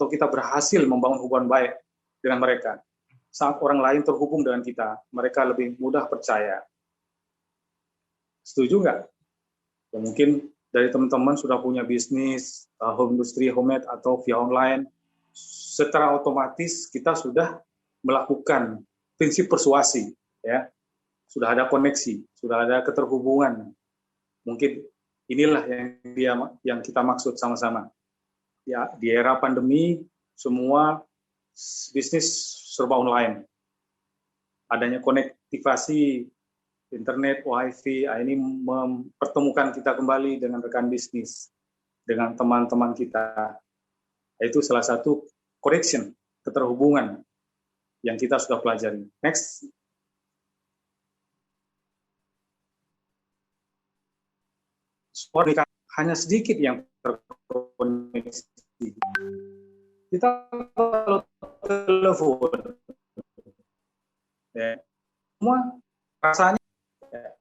atau kita berhasil membangun hubungan baik dengan mereka. Saat orang lain terhubung dengan kita, mereka lebih mudah percaya. Setuju nggak? Ya, mungkin dari teman-teman sudah punya bisnis, home industry, homemade, atau via online, secara otomatis kita sudah melakukan prinsip persuasi, ya. Sudah ada koneksi, sudah ada keterhubungan. Mungkin inilah yang kita maksud sama-sama. Ya, di era pandemi semua bisnis serba online. Adanya konektivasi internet, wifi, ini mempertemukan kita kembali dengan rekan bisnis, dengan teman-teman kita. Itu salah satu connection, keterhubungan yang kita sudah pelajari. Next. Hanya sedikit yang terkoneksi. Kita kalau telepon, ya, semua rasanya, ya.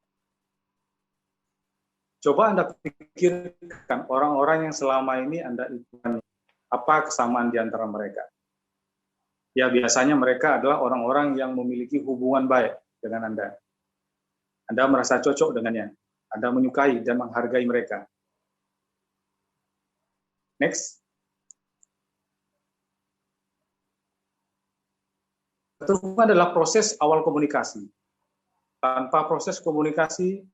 Coba Anda pikirkan orang-orang yang selama ini Anda ikuti, apa kesamaan di antara mereka? Ya, biasanya mereka adalah orang-orang yang memiliki hubungan baik dengan Anda. Anda merasa cocok dengannya. Anda menyukai dan menghargai mereka. Next. Keterhubungan adalah proses awal komunikasi. Tanpa proses komunikasi,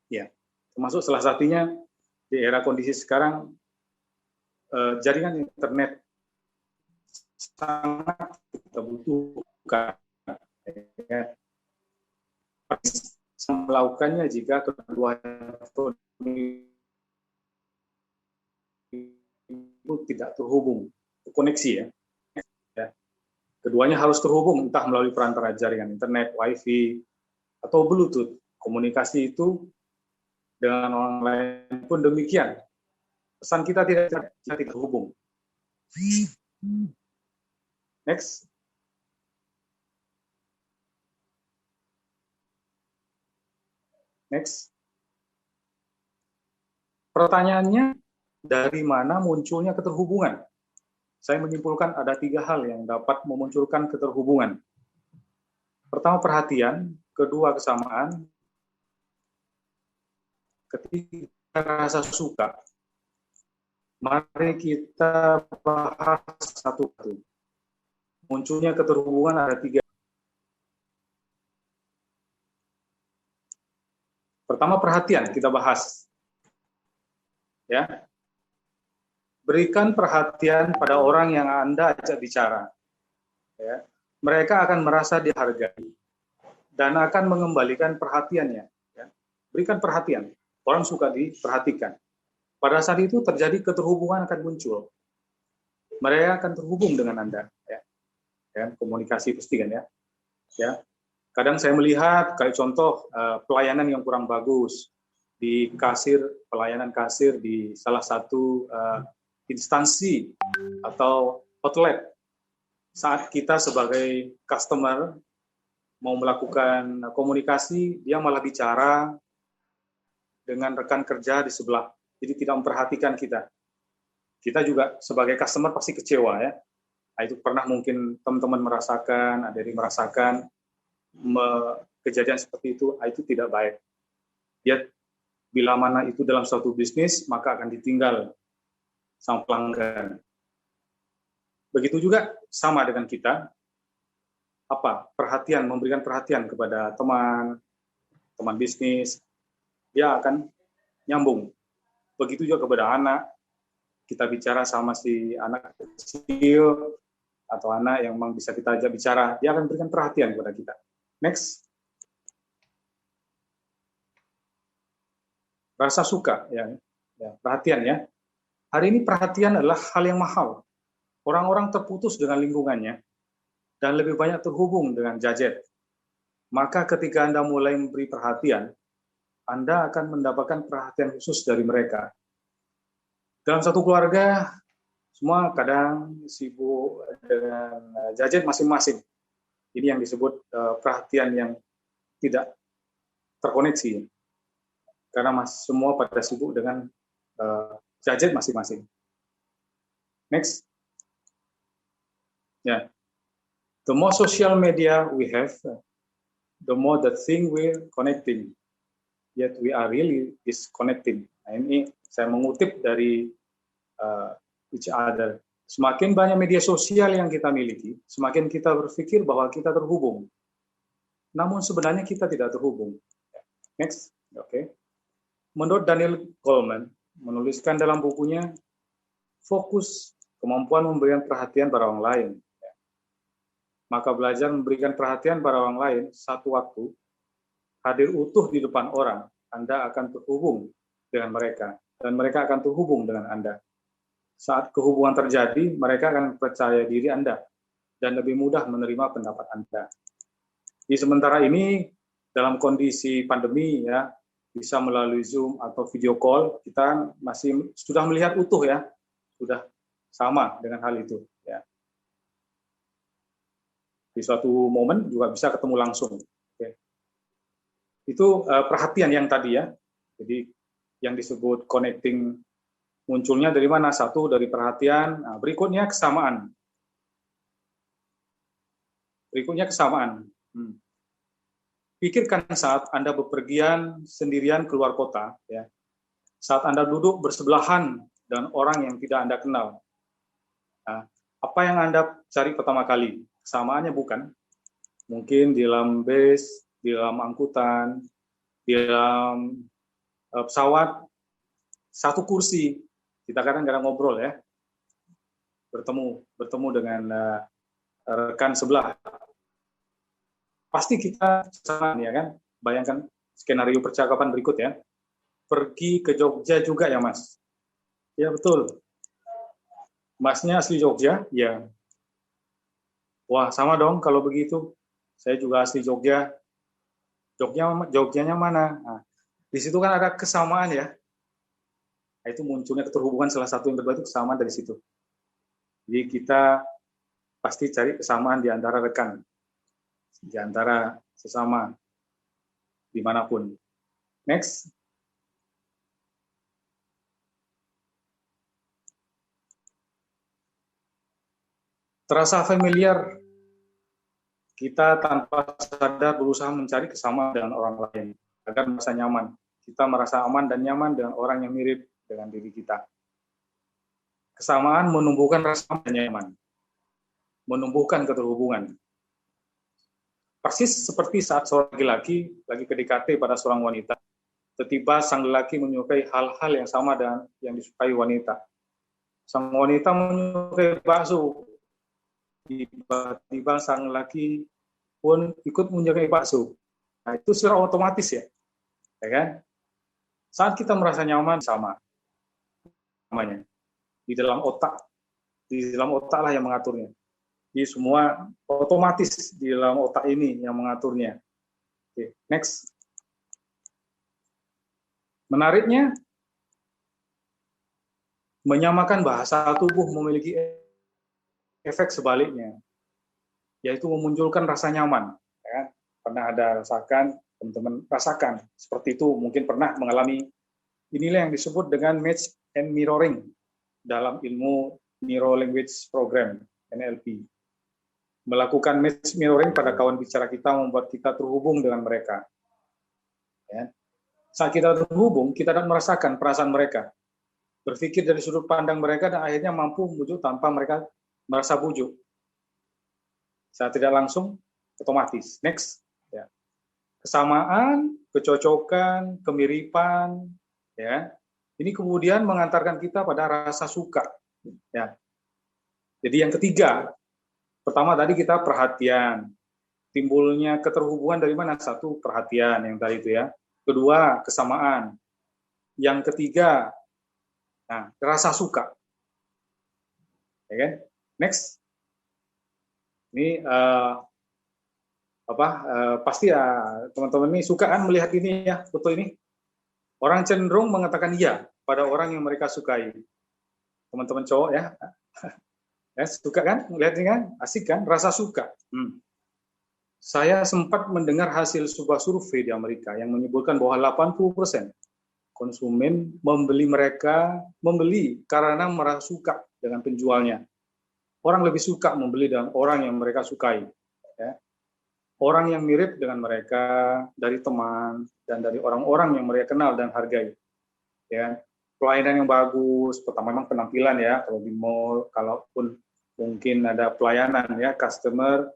ya, termasuk salah satunya di era kondisi sekarang, jaringan internet sangat kita butuhkan. Ya. Melakukannya jika kedua itu tidak terhubung, koneksi, ya. Keduanya harus terhubung, entah melalui perantara jaringan internet, wifi, atau bluetooth. Komunikasi itu dengan orang lain pun demikian. Pesan kita tidak terhubung. Next. Next. Pertanyaannya, dari mana munculnya keterhubungan? Saya menyimpulkan ada 3 hal yang dapat memunculkan keterhubungan. Pertama, perhatian. Kedua, kesamaan. Ketiga, rasa suka. Mari kita bahas satu-satu. Munculnya keterhubungan ada 3. Pertama, perhatian, kita bahas. Ya. Berikan perhatian pada orang yang Anda ajak bicara. Ya. Mereka akan merasa dihargai dan akan mengembalikan perhatiannya. Ya. Berikan perhatian. Orang suka diperhatikan. Pada saat itu terjadi keterhubungan akan muncul. Mereka akan terhubung dengan Anda. Ya. Ya, komunikasi pasti kan, ya. Ya. Kadang saya melihat kayak contoh pelayanan yang kurang bagus di pelayanan kasir di salah satu instansi atau outlet. Saat kita sebagai customer mau melakukan komunikasi, dia malah bicara dengan rekan kerja di sebelah. Jadi tidak memperhatikan kita. Kita juga sebagai customer pasti kecewa, ya. Nah, itu pernah mungkin teman-teman merasakan, ada yang merasakan kejadian seperti itu. Nah, itu tidak baik. Dia bila mana itu dalam suatu bisnis, maka akan ditinggal sama pelanggan. Begitu juga sama dengan kita, perhatian, memberikan perhatian kepada teman bisnis, dia akan nyambung. Begitu juga kepada anak, kita bicara sama si anak kecil atau anak yang memang bisa kita ajak bicara, dia akan berikan perhatian kepada kita. Next. Rasa suka, ya, perhatian, ya. Hari ini perhatian adalah hal yang mahal. Orang-orang terputus dengan lingkungannya dan lebih banyak terhubung dengan gadget. Maka ketika Anda mulai memberi perhatian, Anda akan mendapatkan perhatian khusus dari mereka. Dalam satu keluarga, semua kadang sibuk dengan gadget masing-masing. Ini yang disebut perhatian yang tidak terkoneksi. Karena semua pada sibuk dengan gadget masing-masing. Next. Yeah. The more social media we have, the more the thing we're connecting. Yet we are really disconnecting. Nah, ini saya mengutip dari each other. Semakin banyak media sosial yang kita miliki, semakin kita berpikir bahwa kita terhubung. Namun sebenarnya kita tidak terhubung. Next, oke. Menurut Daniel Goleman, menuliskan dalam bukunya, fokus kemampuan memberikan perhatian pada orang lain. Maka belajar memberikan perhatian pada orang lain, satu waktu, hadir utuh di depan orang, Anda akan terhubung dengan mereka, dan mereka akan terhubung dengan Anda. Saat kehubungan terjadi, mereka akan percaya diri Anda, dan lebih mudah menerima pendapat Anda. Di sementara ini, dalam kondisi pandemi, ya, bisa melalui Zoom atau video call, kita masih sudah melihat utuh, ya, sudah sama dengan hal itu. Ya. Di suatu momen juga bisa ketemu langsung. Oke. Itu perhatian yang tadi, ya. Jadi yang disebut connecting munculnya dari mana? Satu dari perhatian. Nah, berikutnya kesamaan. Pikirkan saat Anda bepergian sendirian keluar kota, ya. Saat Anda duduk bersebelahan dengan orang yang tidak Anda kenal. Nah, apa yang Anda cari pertama kali? Kesamaannya bukan? Mungkin di dalam bus, di dalam angkutan, di dalam pesawat, satu kursi. Kita kadang-kadang ngobrol, ya. Bertemu dengan rekan sebelah. Pasti kita sama, ya kan? Bayangkan skenario percakapan berikut, ya. Pergi ke Jogja juga ya, Mas? Ya, betul. Masnya asli Jogja? Ya. Wah, sama dong kalau begitu. Saya juga asli Jogja. Jogjanya mana? Nah, di situ kan ada kesamaan, ya. Nah, itu munculnya keterhubungan, salah satu yang kedua itu kesamaan dari situ. Jadi kita pasti cari kesamaan di antara rekan, di antara sesama, dimanapun. Next. Terasa familiar, kita tanpa sadar berusaha mencari kesamaan dengan orang lain, agar merasa nyaman. Kita merasa aman dan nyaman dengan orang yang mirip dengan diri kita. Kesamaan menumbuhkan rasa aman dan nyaman, menumbuhkan keterhubungan. Persis seperti saat seorang laki-laki lagi PDKT pada seorang wanita, tiba-tiba sang lelaki menyukai hal-hal yang sama dengan yang disukai wanita. Sang wanita menyukai bakso, tiba-tiba sang lelaki pun ikut menyukai bakso. Nah, itu secara otomatis, ya kan? Saat kita merasa nyaman sama, namanya di dalam otak lah yang mengaturnya. Jadi semua otomatis di dalam otak ini yang mengaturnya. Oke, next. Menariknya, menyamakan bahasa tubuh memiliki efek sebaliknya, yaitu memunculkan rasa nyaman. Ya, pernah ada rasakan, teman-teman rasakan seperti itu, mungkin pernah mengalami. Inilah yang disebut dengan match and mirroring dalam ilmu Neuro Language Program (NLP). Melakukan match mirroring pada kawan bicara kita membuat kita terhubung dengan mereka. Ya. Saat kita terhubung, kita dapat merasakan perasaan mereka, berpikir dari sudut pandang mereka, dan akhirnya mampu membujuk tanpa mereka merasa bujuk. Saat tidak langsung, otomatis. Next. Ya. Kesamaan, kecocokan, kemiripan, ya. Ini kemudian mengantarkan kita pada rasa suka. Ya. Jadi yang ketiga, pertama tadi kita perhatian. Timbulnya keterhubungan dari mana? Satu, perhatian yang tadi itu, ya. Kedua, kesamaan. Yang ketiga, nah, rasa suka. Ya kan? Next. Ini pasti ya teman-teman ini suka kan melihat ini, ya, foto ini. Orang cenderung mengatakan iya pada orang yang mereka sukai. Teman-teman cowok, ya. Ya, suka kan? Melihat ini kan? Asik kan? Rasa suka. Saya sempat mendengar hasil sebuah survei di Amerika yang menyebutkan bahwa 80% konsumen membeli karena merasa suka dengan penjualnya. Orang lebih suka membeli dengan orang yang mereka sukai. Ya. Orang yang mirip dengan mereka dari teman dan dari orang-orang yang mereka kenal dan hargai. Ya. Pelayanan yang bagus, pertama memang penampilan ya, kalau di mall, kalaupun mungkin ada pelayanan ya, customer,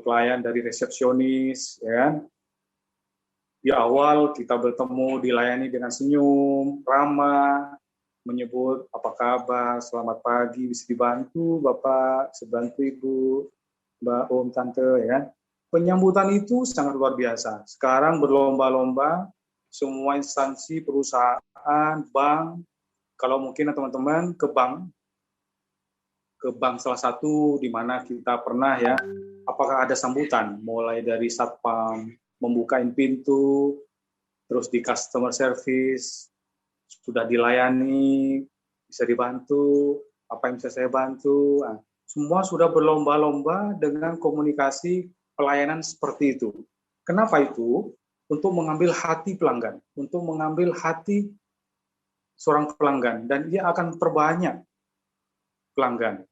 pelayan dari resepsionis, ya. Di awal kita bertemu, dilayani dengan senyum, ramah, menyebut apa kabar, selamat pagi, bisa dibantu Bapak, bisa bantu Ibu, Mbak, Om, Tante, ya. Penyambutan itu sangat luar biasa. Sekarang berlomba-lomba, semua instansi, perusahaan, bank, kalau mungkin teman-teman ke bank salah satu di mana kita pernah ya, apakah ada sambutan, mulai dari satpam, membukain pintu, terus di customer service, sudah dilayani, bisa dibantu, apa yang bisa saya bantu. Nah, semua sudah berlomba-lomba dengan komunikasi pelayanan seperti itu. Kenapa itu? Untuk mengambil hati pelanggan, untuk mengambil hati seorang pelanggan, dan dia akan perbanyak pelanggan.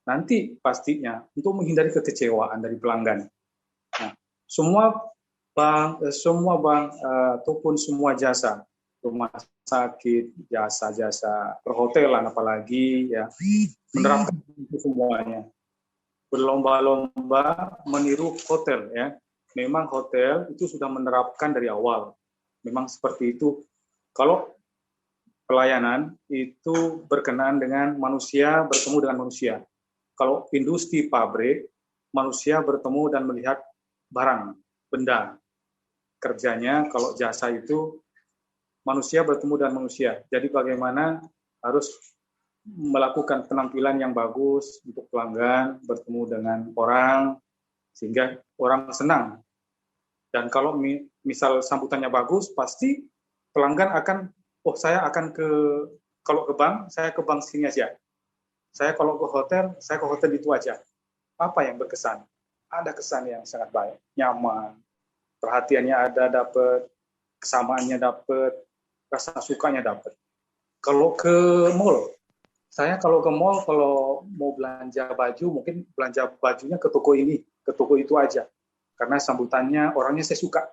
Nanti pastinya untuk menghindari kekecewaan dari pelanggan. Nah, semua bank ataupun semua jasa, rumah sakit, jasa-jasa perhotelan apalagi ya, menerapkan itu semuanya. Berlomba-lomba meniru hotel ya. Memang hotel itu sudah menerapkan dari awal. Memang seperti itu. Kalau pelayanan itu berkenaan dengan manusia bertemu dengan manusia. Kalau industri pabrik, manusia bertemu dan melihat barang, benda. Kerjanya kalau jasa itu manusia bertemu dengan manusia. Jadi bagaimana harus melakukan penampilan yang bagus untuk pelanggan, bertemu dengan orang, sehingga orang senang. Dan kalau misal sambutannya bagus, pasti pelanggan akan, oh saya akan kalau ke bank, saya ke bank sini aja. Saya kalau ke hotel, saya ke hotel itu aja. Apa yang berkesan? Ada kesan yang sangat baik, nyaman, perhatiannya ada, dapat, kesamaannya dapat, rasa sukanya dapat. Kalau ke mall, saya kalau ke mall, kalau mau belanja baju, mungkin belanja bajunya ke toko ini, ke toko itu aja. Karena sambutannya, orangnya saya suka.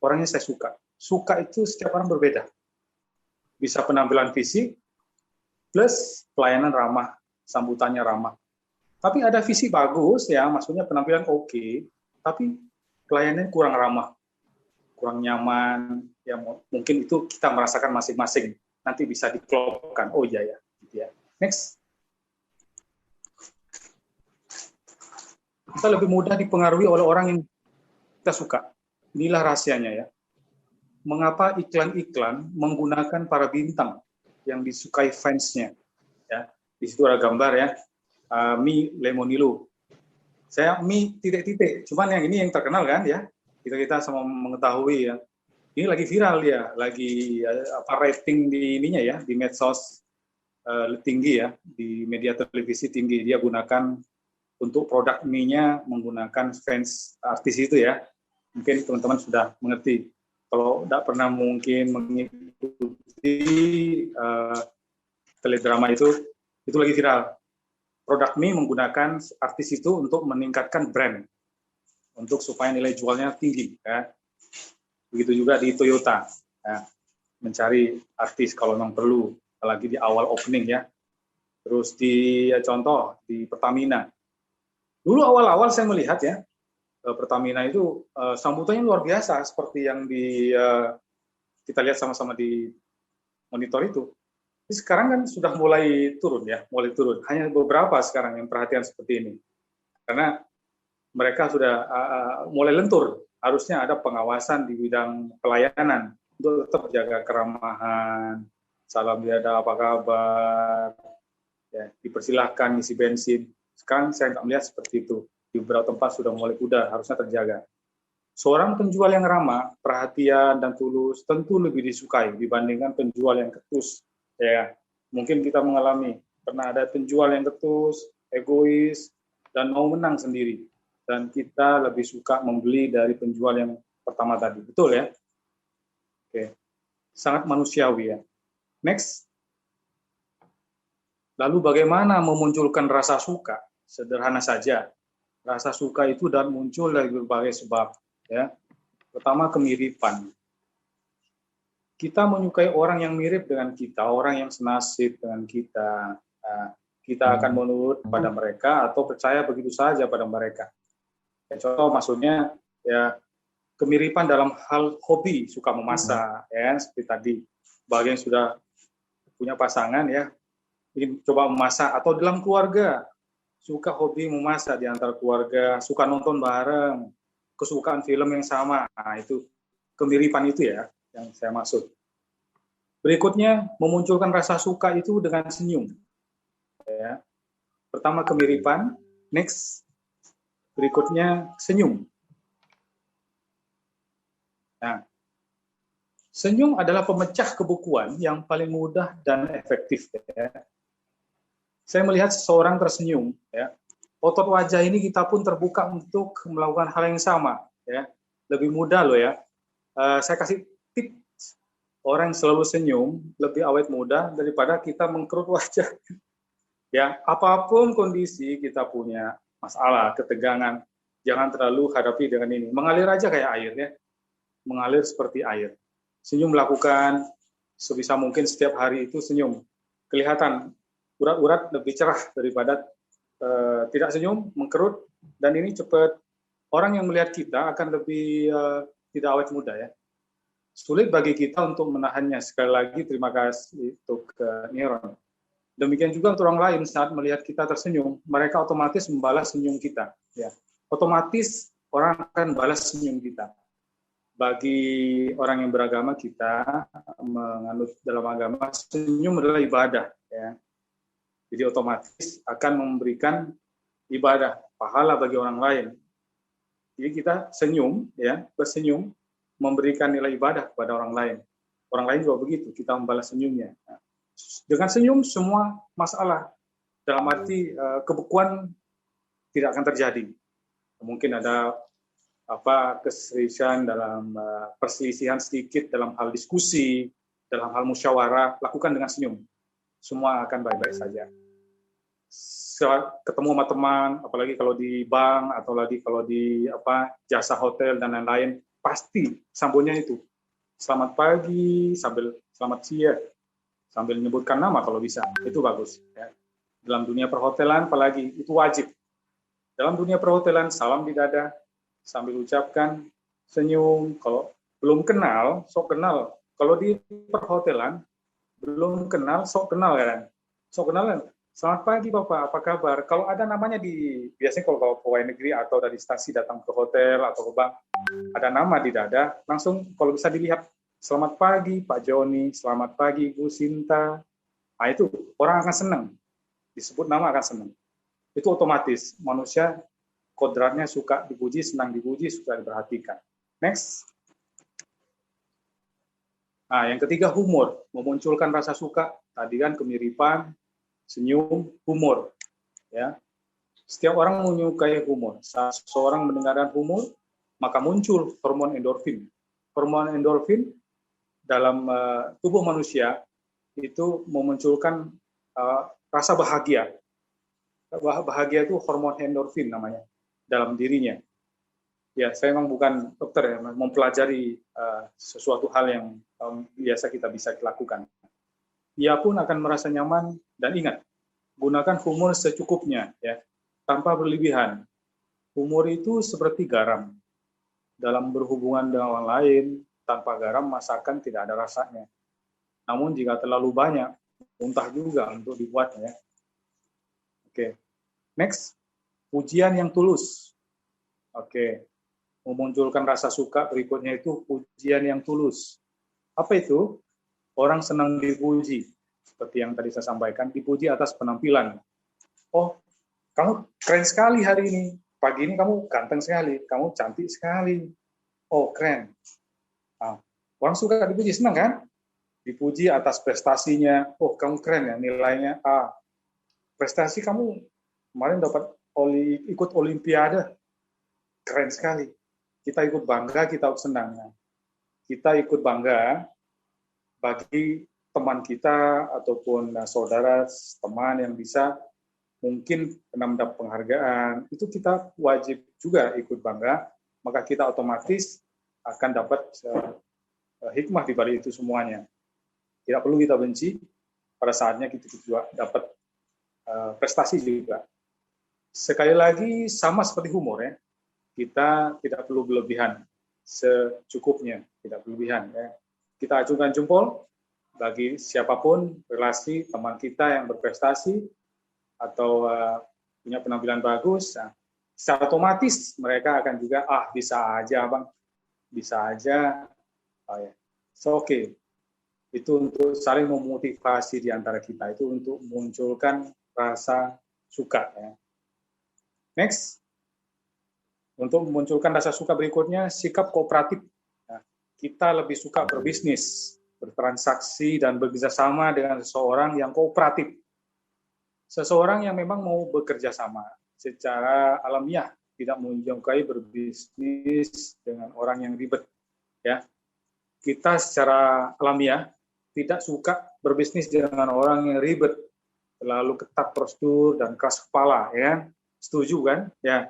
Orangnya saya suka. Suka itu setiap orang berbeda. Bisa penampilan fisik, plus pelayanan ramah, sambutannya ramah. Tapi ada visi bagus ya, maksudnya penampilan oke, tapi pelayanannya kurang ramah, kurang nyaman, ya mungkin itu kita merasakan masing-masing. Nanti bisa diklopkan. Oh iya ya, gitu ya. Next. Kita lebih mudah dipengaruhi oleh orang yang kita suka. Inilah rahasianya ya. Mengapa iklan-iklan menggunakan para bintang yang disukai fansnya? Ya, di situ ada gambar ya. Mi Lemonilo. Saya Mi titik-titik. Cuman yang ini yang terkenal kan ya. Kita sama mengetahui ya. Ini lagi viral ya, lagi rating di ininya ya, di medsos tinggi ya, di media televisi tinggi. Dia gunakan untuk produk mie-nya menggunakan fans artis itu ya. Mungkin teman-teman sudah mengerti. Kalau tidak pernah mungkin mengikuti teledrama itu lagi viral. Produk mie menggunakan artis itu untuk meningkatkan brand, untuk supaya nilai jualnya tinggi. Ya. Begitu juga di Toyota, ya. Mencari artis kalau memang perlu, apalagi di awal opening ya. Terus di contoh di Pertamina. Dulu awal-awal saya melihat ya, Pertamina itu sambutannya luar biasa seperti yang kita lihat sama-sama di monitor itu. Tapi sekarang kan sudah mulai turun ya, Hanya beberapa sekarang yang perhatian seperti ini. Karena mereka sudah mulai lentur. Harusnya ada pengawasan di bidang pelayanan untuk tetap jaga keramahan, salam tiada apa kabar, ya, dipersilahkan isi bensin. Sekarang saya nggak melihat seperti itu. Di beberapa tempat sudah mulai pudar, harusnya terjaga. Seorang penjual yang ramah, perhatian dan tulus tentu lebih disukai dibandingkan penjual yang ketus. Ya, mungkin kita mengalami pernah ada penjual yang ketus, egois, dan mau menang sendiri. Dan kita lebih suka membeli dari penjual yang pertama tadi. Betul ya? Oke. Sangat manusiawi ya. Next. Lalu bagaimana memunculkan rasa suka? Sederhana saja. Rasa suka itu dan muncul dari berbagai sebab. Ya. Pertama, kemiripan. Kita menyukai orang yang mirip dengan kita, orang yang senasib dengan kita. Kita akan menurut pada mereka atau percaya begitu saja pada mereka. Contoh maksudnya ya kemiripan dalam hal hobi, suka memasak, ya seperti tadi. Bagi yang sudah punya pasangan ya, ingin coba memasak, atau dalam keluarga suka hobi memasak di antara keluarga, suka nonton bareng, kesukaan film yang sama. Nah, itu kemiripan itu ya yang saya maksud. Berikutnya, memunculkan rasa suka itu dengan senyum. Ya. Pertama kemiripan, next berikutnya senyum. Nah, senyum adalah pemecah kebukuan yang paling mudah dan efektif. Ya. Saya melihat seseorang tersenyum, ya, otot wajah ini kita pun terbuka untuk melakukan hal yang sama. Ya. Lebih mudah loh ya. Saya kasih tips, orang yang selalu senyum lebih awet muda daripada kita mengkerut wajah. Ya, apapun kondisi kita punya masalah, ketegangan, jangan terlalu hadapi dengan ini. Mengalir aja kayak air ya. Mengalir seperti air. Senyum lakukan sebisa mungkin setiap hari itu senyum. Kelihatan urat-urat lebih cerah daripada tidak senyum, mengkerut, dan ini cepat. Orang yang melihat kita akan lebih tidak awet muda ya. Sulit bagi kita untuk menahannya. Sekali lagi terima kasih untuk Niron. Demikian juga untuk orang lain saat melihat kita tersenyum, mereka otomatis membalas senyum kita. Ya. Otomatis orang akan balas senyum kita. Bagi orang yang beragama, kita menganut dalam agama, senyum adalah ibadah. Ya. Jadi otomatis akan memberikan ibadah, pahala bagi orang lain. Jadi kita senyum, ya, bersenyum, memberikan nilai ibadah kepada orang lain. Orang lain juga begitu, kita membalas senyumnya. Nah, dengan senyum semua masalah dalam arti kebukuan tidak akan terjadi. Mungkin ada keseriusan dalam perselisihan sedikit dalam hal diskusi, dalam hal musyawarah, lakukan dengan senyum. Semua akan baik-baik saja. Ketemu sama teman, apalagi kalau di bank atau lagi kalau di jasa hotel dan lain-lain, pasti sambungnya itu selamat pagi sambil selamat siang, sambil menyebutkan nama kalau bisa, itu bagus. Ya. Dalam dunia perhotelan apalagi itu wajib. Dalam dunia perhotelan salam di dada sambil ucapkan senyum. Kalau belum kenal, sok kenal. Kalau di perhotelan belum kenal, sok kenal kan. Sok kenal kan. Selamat pagi Bapak, apa kabar? Kalau ada namanya biasanya kalau pegawai negeri atau dari stasi datang ke hotel atau ke bank, ada nama di dada, langsung kalau bisa dilihat, selamat pagi Pak Joni, selamat pagi Bu Sinta. Nah itu, orang akan senang. Disebut nama akan senang. Itu otomatis, manusia kodratnya suka dipuji, senang dipuji, suka diperhatikan. Next. Nah, yang ketiga humor, memunculkan rasa suka. Tadi kan kemiripan, senyum, humor. Ya, setiap orang menyukai humor. Saat seseorang mendengarkan humor, maka muncul hormon endorfin. Hormon endorfin dalam tubuh manusia itu memunculkan rasa bahagia. Bahagia itu hormon endorfin namanya dalam dirinya. Ya, saya memang bukan dokter ya, mempelajari sesuatu hal yang biasa kita bisa lakukan. Ia pun akan merasa nyaman dan ingat, gunakan humor secukupnya ya, tanpa berlebihan. Humor itu seperti garam. Dalam berhubungan dengan orang lain, tanpa garam masakan tidak ada rasanya. Namun jika terlalu banyak, muntah juga untuk dibuatnya. Oke. Next, pujian yang tulus. Oke. Memunculkan rasa suka berikutnya itu pujian yang tulus. Apa itu? Orang senang dipuji. Seperti yang tadi saya sampaikan, dipuji atas penampilan. Oh, kamu keren sekali hari ini. Pagi ini kamu ganteng sekali. Kamu cantik sekali. Oh, keren. Nah, orang suka dipuji, senang kan? Dipuji atas prestasinya. Oh, kamu keren ya, nilainya A. Prestasi kamu kemarin dapat ikut olimpiade. Keren sekali. Kita ikut bangga, kita senang. Kita ikut bangga bagi teman kita ataupun saudara, teman yang bisa mungkin pernah mendapat penghargaan, itu kita wajib juga ikut bangga, maka kita otomatis akan dapat hikmah di balik itu semuanya. Tidak perlu kita benci, pada saatnya kita juga dapat prestasi juga. Sekali lagi, sama seperti humor ya, kita tidak perlu berlebihan, secukupnya, tidak berlebihan. Ya. Kita acungkan jempol bagi siapapun relasi teman kita yang berprestasi atau punya penampilan bagus, nah, secara otomatis mereka akan juga bisa aja bang, bisa aja, ya. So, oke. Itu untuk saling memotivasi di antara kita, itu untuk memunculkan rasa suka. Ya. Next, untuk memunculkan rasa suka berikutnya, sikap kooperatif. Nah, kita lebih suka berbisnis, bertransaksi, dan bekerjasama dengan seseorang yang kooperatif. Seseorang yang memang mau bekerja sama secara alamiah, tidak menyukai berbisnis dengan orang yang ribet. Ya, kita secara alamiah tidak suka berbisnis dengan orang yang ribet, terlalu ketat prosedur dan keras kepala, ya. Setuju kan? Ya.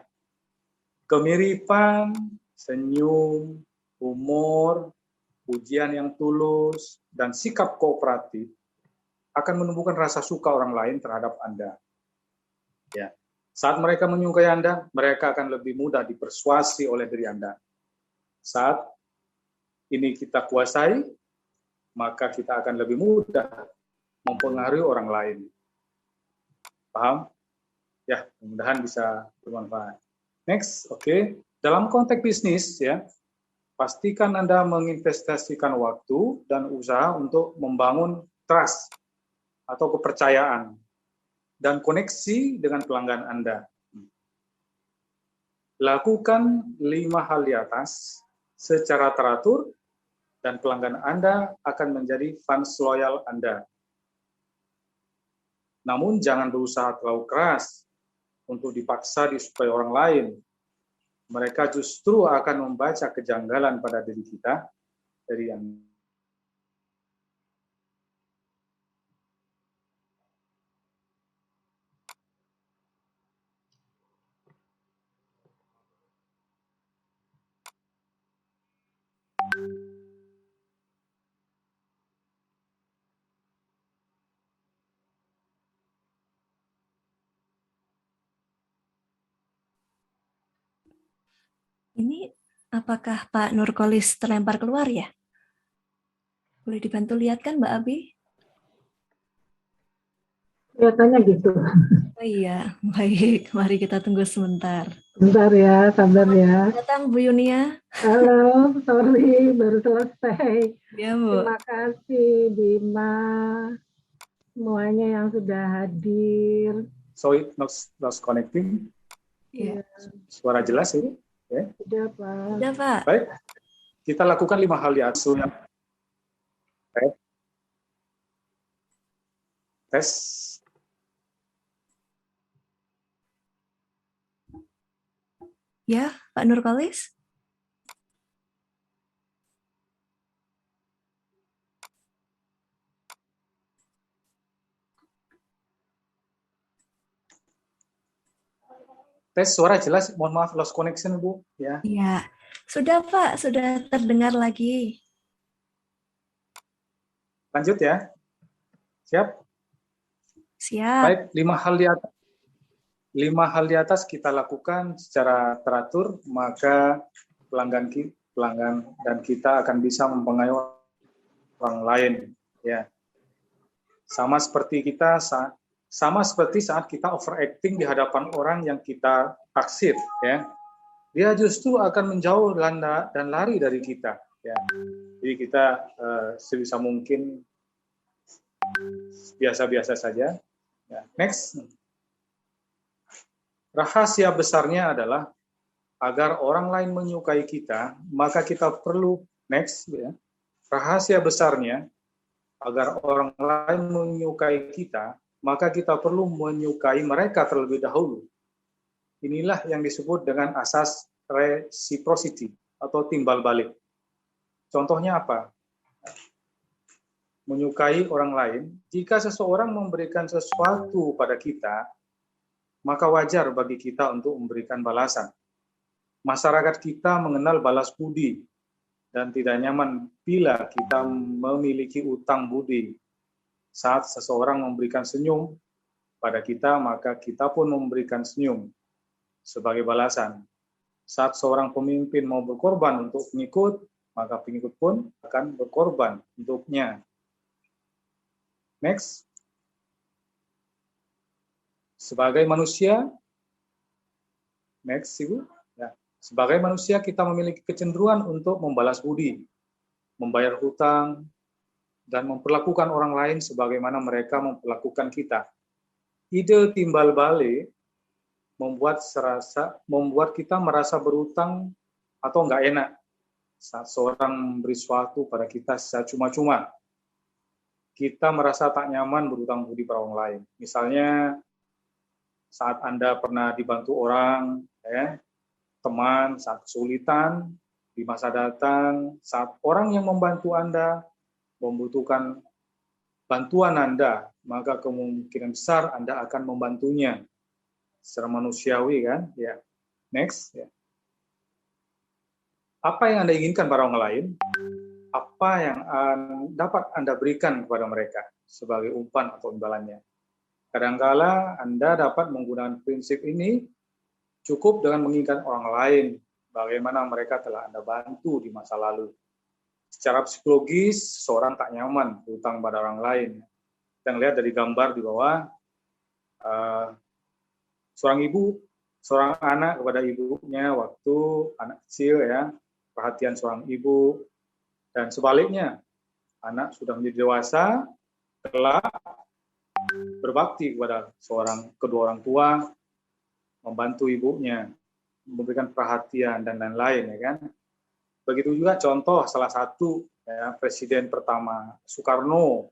Kemiripan, senyum, humor, pujian yang tulus, dan sikap kooperatif akan menumbuhkan rasa suka orang lain terhadap Anda. Ya. Saat mereka menyukai Anda, mereka akan lebih mudah dipersuasi oleh diri Anda. Saat ini kita kuasai, maka kita akan lebih mudah mempengaruhi orang lain. Paham? Ya, mudah-mudahan bisa bermanfaat. Next, oke. Dalam konteks bisnis, ya, pastikan Anda menginvestasikan waktu dan usaha untuk membangun trust atau kepercayaan dan koneksi dengan pelanggan Anda. Lakukan 5 hal di atas secara teratur, dan pelanggan Anda akan menjadi fans loyal Anda. Namun jangan berusaha terlalu keras untuk dipaksa disukai orang lain. Mereka justru akan membaca kejanggalan pada diri kita dari yang Ini apakah Pak Nurkolis terlempar keluar ya? Boleh dibantu lihat kan Mbak Abi? Kelihatannya gitu. Oh iya, baik. Mari kita tunggu sebentar. Bentar ya, sabar ya. Datang Bu Yunia. Halo, sorry, baru selesai. Ya Bu. Terima kasih Bima, semuanya yang sudah hadir. sorry, not connecting. Iya. Suara jelas ini? Ya. Sudah Pak. Sudah Pak. Baik, kita lakukan 5 hal di atas. Tes. Ya, Pak Nurkolis. Tes suara jelas, mohon maaf lost connection Bu. Ya. Iya, sudah Pak, sudah terdengar lagi. Lanjut ya. Siap? Siap. Baik, 5 hal di atas. 5 hal di atas kita lakukan secara teratur, maka pelanggan dan kita akan bisa mempengaruhi orang lain. Ya. Sama seperti saat kita overacting di hadapan orang yang kita taksir, ya, dia justru akan menjauh dan lari dari kita, ya. Jadi kita sebisa mungkin biasa-biasa saja. Ya. Next, rahasia besarnya adalah agar orang lain menyukai kita, maka kita perlu ya. Rahasia besarnya agar orang lain menyukai kita, maka kita perlu menyukai mereka terlebih dahulu. Inilah yang disebut dengan asas reciprocity atau timbal balik. Contohnya apa? menyukai orang lain, jika seseorang memberikan sesuatu pada kita, maka wajar bagi kita untuk memberikan balasan. Masyarakat kita mengenal balas budi dan tidak nyaman bila kita memiliki utang budi. Saat seseorang memberikan senyum pada kita, maka kita pun memberikan senyum sebagai balasan. Saat seorang pemimpin mau berkorban untuk pengikut, maka pengikut pun akan berkorban untuknya. Next. Sebagai manusia, next Ibu. Ya. Sebagai manusia kita memiliki kecenderungan untuk membalas budi, membayar hutang, dan memperlakukan orang lain sebagaimana mereka memperlakukan kita. Ide timbal balik membuat kita merasa berutang atau nggak enak saat seorang memberi sesuatu pada kita secara cuma-cuma. Kita merasa tak nyaman berutang budi pada orang lain. Misalnya saat Anda pernah dibantu orang, teman saat kesulitan di masa datang, saat orang yang membantu Anda membutuhkan bantuan Anda, maka kemungkinan besar Anda akan membantunya secara manusiawi, kan? Ya. Next. Ya. Apa yang Anda inginkan pada orang lain? Apa yang dapat Anda berikan kepada mereka sebagai umpan atau imbalannya? Kadangkala Anda dapat menggunakan prinsip ini cukup dengan menginginkan orang lain bagaimana mereka telah Anda bantu di masa lalu. Secara psikologis, seorang tak nyaman berutang pada orang lain. Kita lihat dari gambar di bawah, seorang anak kepada ibunya waktu anak kecil, ya, perhatian seorang ibu, dan sebaliknya, anak sudah menjadi dewasa, kelak berbakti kepada kedua orang tua, membantu ibunya, memberikan perhatian dan lain-lain, ya kan? Begitu juga contoh salah satu, ya, presiden pertama Soekarno,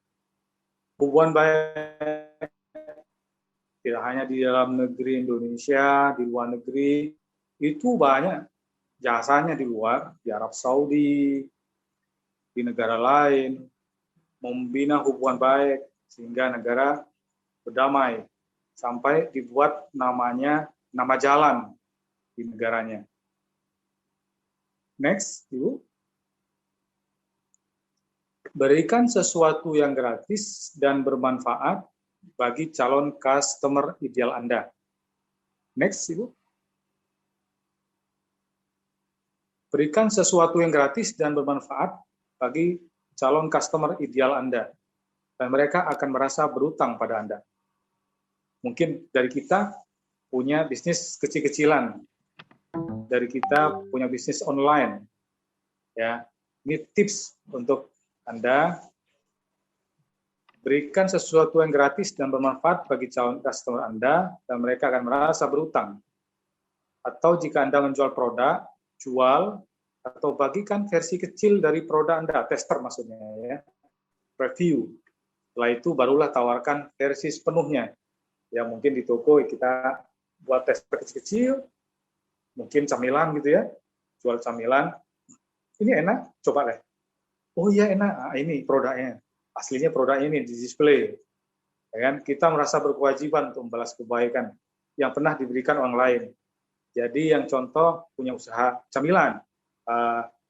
hubungan baik tidak hanya di dalam negeri Indonesia, di luar negeri itu banyak jasanya di luar, di Arab Saudi, di negara lain, membina hubungan baik sehingga negara berdamai sampai dibuat nama jalan di negaranya. Next, Ibu. Berikan sesuatu yang gratis dan bermanfaat bagi calon customer ideal Anda. Next, Ibu. Berikan sesuatu yang gratis dan bermanfaat bagi calon customer ideal Anda. Dan mereka akan merasa berutang pada Anda. Mungkin dari kita punya bisnis kecil-kecilan. Dari kita punya bisnis online. Ya, ini tips untuk Anda. Berikan sesuatu yang gratis dan bermanfaat bagi calon customer Anda, dan mereka akan merasa berutang. Atau jika Anda menjual produk, jual, atau bagikan versi kecil dari produk Anda, tester maksudnya, ya, review. Setelah itu barulah tawarkan versi sepenuhnya. Ya, mungkin di toko kita buat tester kecil-kecil, mungkin camilan gitu ya, jual camilan, ini enak, coba deh. Oh iya enak, ini produknya. Aslinya produknya ini di display. Ya kan? Kita merasa berkewajiban untuk membalas kebaikan yang pernah diberikan orang lain. Jadi yang contoh punya usaha camilan,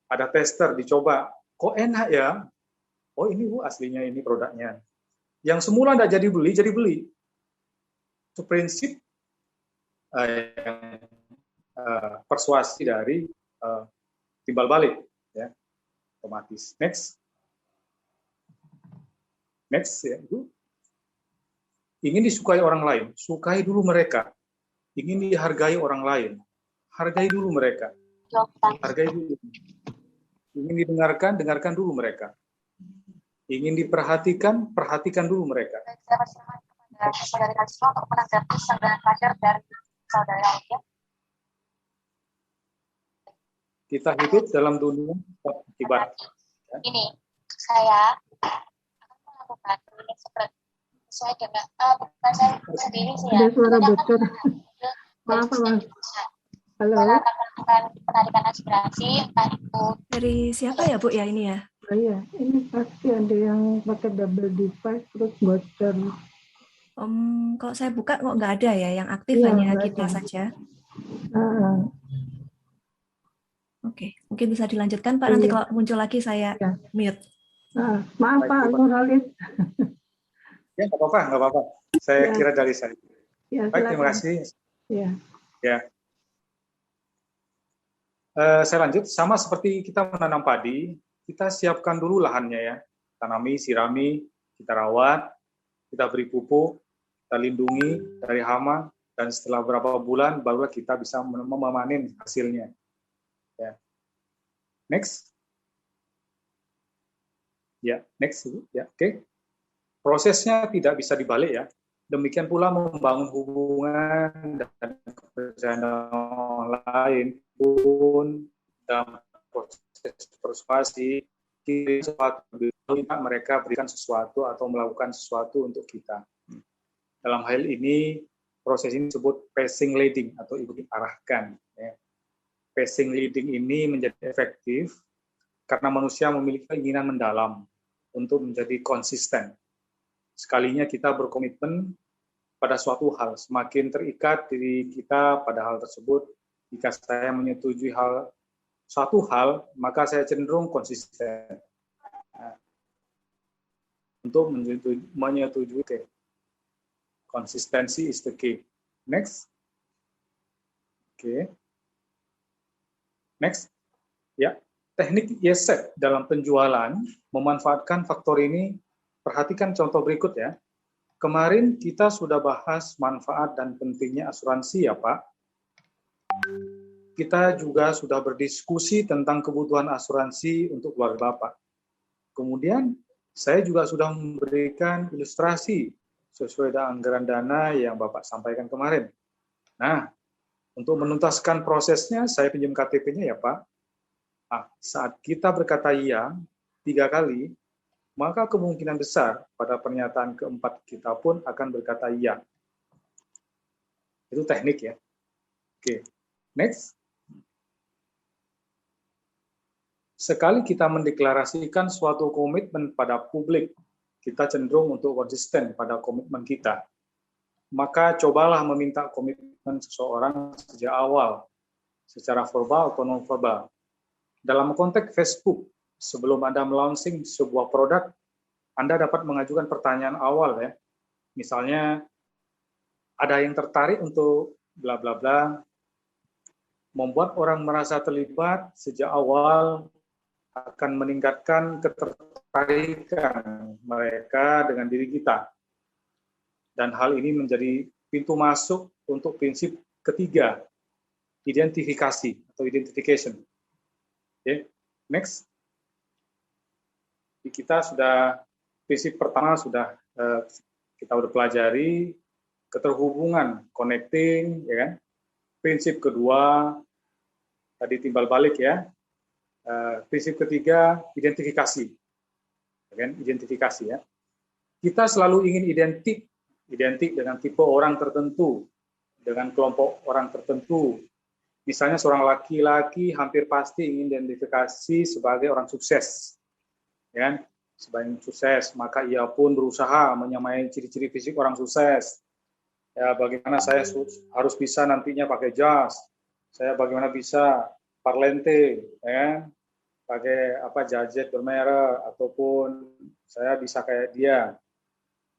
ada tester dicoba, kok enak ya? Oh ini Bu aslinya ini produknya. Yang semula tidak jadi beli. Itu prinsip persuasi dari timbal balik, ya, otomatis. Next, ya, Ibu. Ingin disukai orang lain, sukai dulu mereka. Ingin dihargai orang lain, hargai dulu mereka. Hargai dulu. Ingin didengarkan, dengarkan dulu mereka. Ingin diperhatikan, perhatikan dulu mereka. Saudari Karisma untuk menanggapi sanggahan terakhir dari saudara Alkia. Kita hidup dalam dunia akibat. Ini, saya akan melakukan ini sesuai dengan bukan saya sendiri sih ya. Ada suara bocor. Maaf, Mas. Halo. Saya akan melakukan penarikan aspirasi, entah itu Dari siapa ya Bu ya ini ya? Iya, ini pasti ada yang pakai double device terus bocor. Kalau saya buka kok nggak ada ya, yang aktif Iya, hanya nggak kita ada. saja. Oke, mungkin bisa dilanjutkan Pak. Nanti Iya. kalau muncul lagi saya Ya. mute. Maaf Baik, Pak Ibu. Nurhalis. Ya, nggak apa-apa, nggak apa-apa. Saya Ya. kira dari saya. Ya, Baik, terima silakan. kasih. Ya. Ya. Saya lanjut, sama seperti kita menanam padi, kita siapkan dulu lahannya ya. Tanami, sirami, kita rawat, kita beri pupuk, kita lindungi dari hama, dan setelah beberapa bulan barulah kita bisa memanen hasilnya. Ya. Next. Ya, next. Ya, oke. Prosesnya tidak bisa dibalik ya. Demikian pula membangun hubungan dan kepercayaan orang lain pun dalam proses persuasi, mereka berikan sesuatu atau melakukan sesuatu untuk kita. Dalam hal ini, proses ini disebut passing leading atau ikut diarahkan. Ya. Passing leading ini menjadi efektif karena manusia memiliki keinginan mendalam untuk menjadi konsisten. Sekalinya kita berkomitmen pada suatu hal, semakin terikat diri kita pada hal tersebut. Jika saya menyetujui suatu hal, maka saya cenderung konsisten. Nah, untuk menyetujui konsistensi is the key. Next. Oke. Next. Ya, teknik YESET dalam penjualan memanfaatkan faktor ini. Perhatikan contoh berikut ya. Kemarin kita sudah bahas manfaat dan pentingnya asuransi ya Pak. Kita juga sudah berdiskusi tentang kebutuhan asuransi untuk keluarga Bapak. Kemudian saya juga sudah memberikan ilustrasi sesuai dengan anggaran dana yang Bapak sampaikan kemarin. Nah, untuk menuntaskan prosesnya, saya pinjam KTP-nya ya Pak. Nah, saat kita berkata iya 3 kali, maka kemungkinan besar pada pernyataan keempat kita pun akan berkata iya. Itu teknik ya. Oke, next. Sekali kita mendeklarasikan suatu komitmen pada publik, kita cenderung untuk konsisten pada komitmen kita. Maka cobalah meminta komitmen seseorang sejak awal, secara verbal atau non-verbal. Dalam konteks Facebook, sebelum Anda melaunching sebuah produk, Anda dapat mengajukan pertanyaan awal ya. Misalnya, ada yang tertarik untuk bla bla bla, membuat orang merasa terlibat sejak awal akan meningkatkan ketertarikan mereka dengan diri kita. Dan hal ini menjadi pintu masuk untuk prinsip ketiga, identifikasi atau identification. Oke, next. Kita sudah, prinsip pertama sudah kita udah pelajari, keterhubungan, connecting, ya kan. Prinsip kedua tadi timbal balik ya. Prinsip ketiga identifikasi, ya kan? Identifikasi ya. Kita selalu ingin identik dengan tipe orang tertentu, dengan kelompok orang tertentu. Misalnya seorang laki-laki hampir pasti ingin identifikasi sebagai orang sukses, ya kan? Sebagai sukses, maka ia pun berusaha menyamai ciri-ciri fisik orang sukses. Ya, bagaimana saya harus bisa nantinya pakai jas, saya bagaimana bisa parlente, ya, pakai jajet bermerek, ataupun saya bisa kayak dia.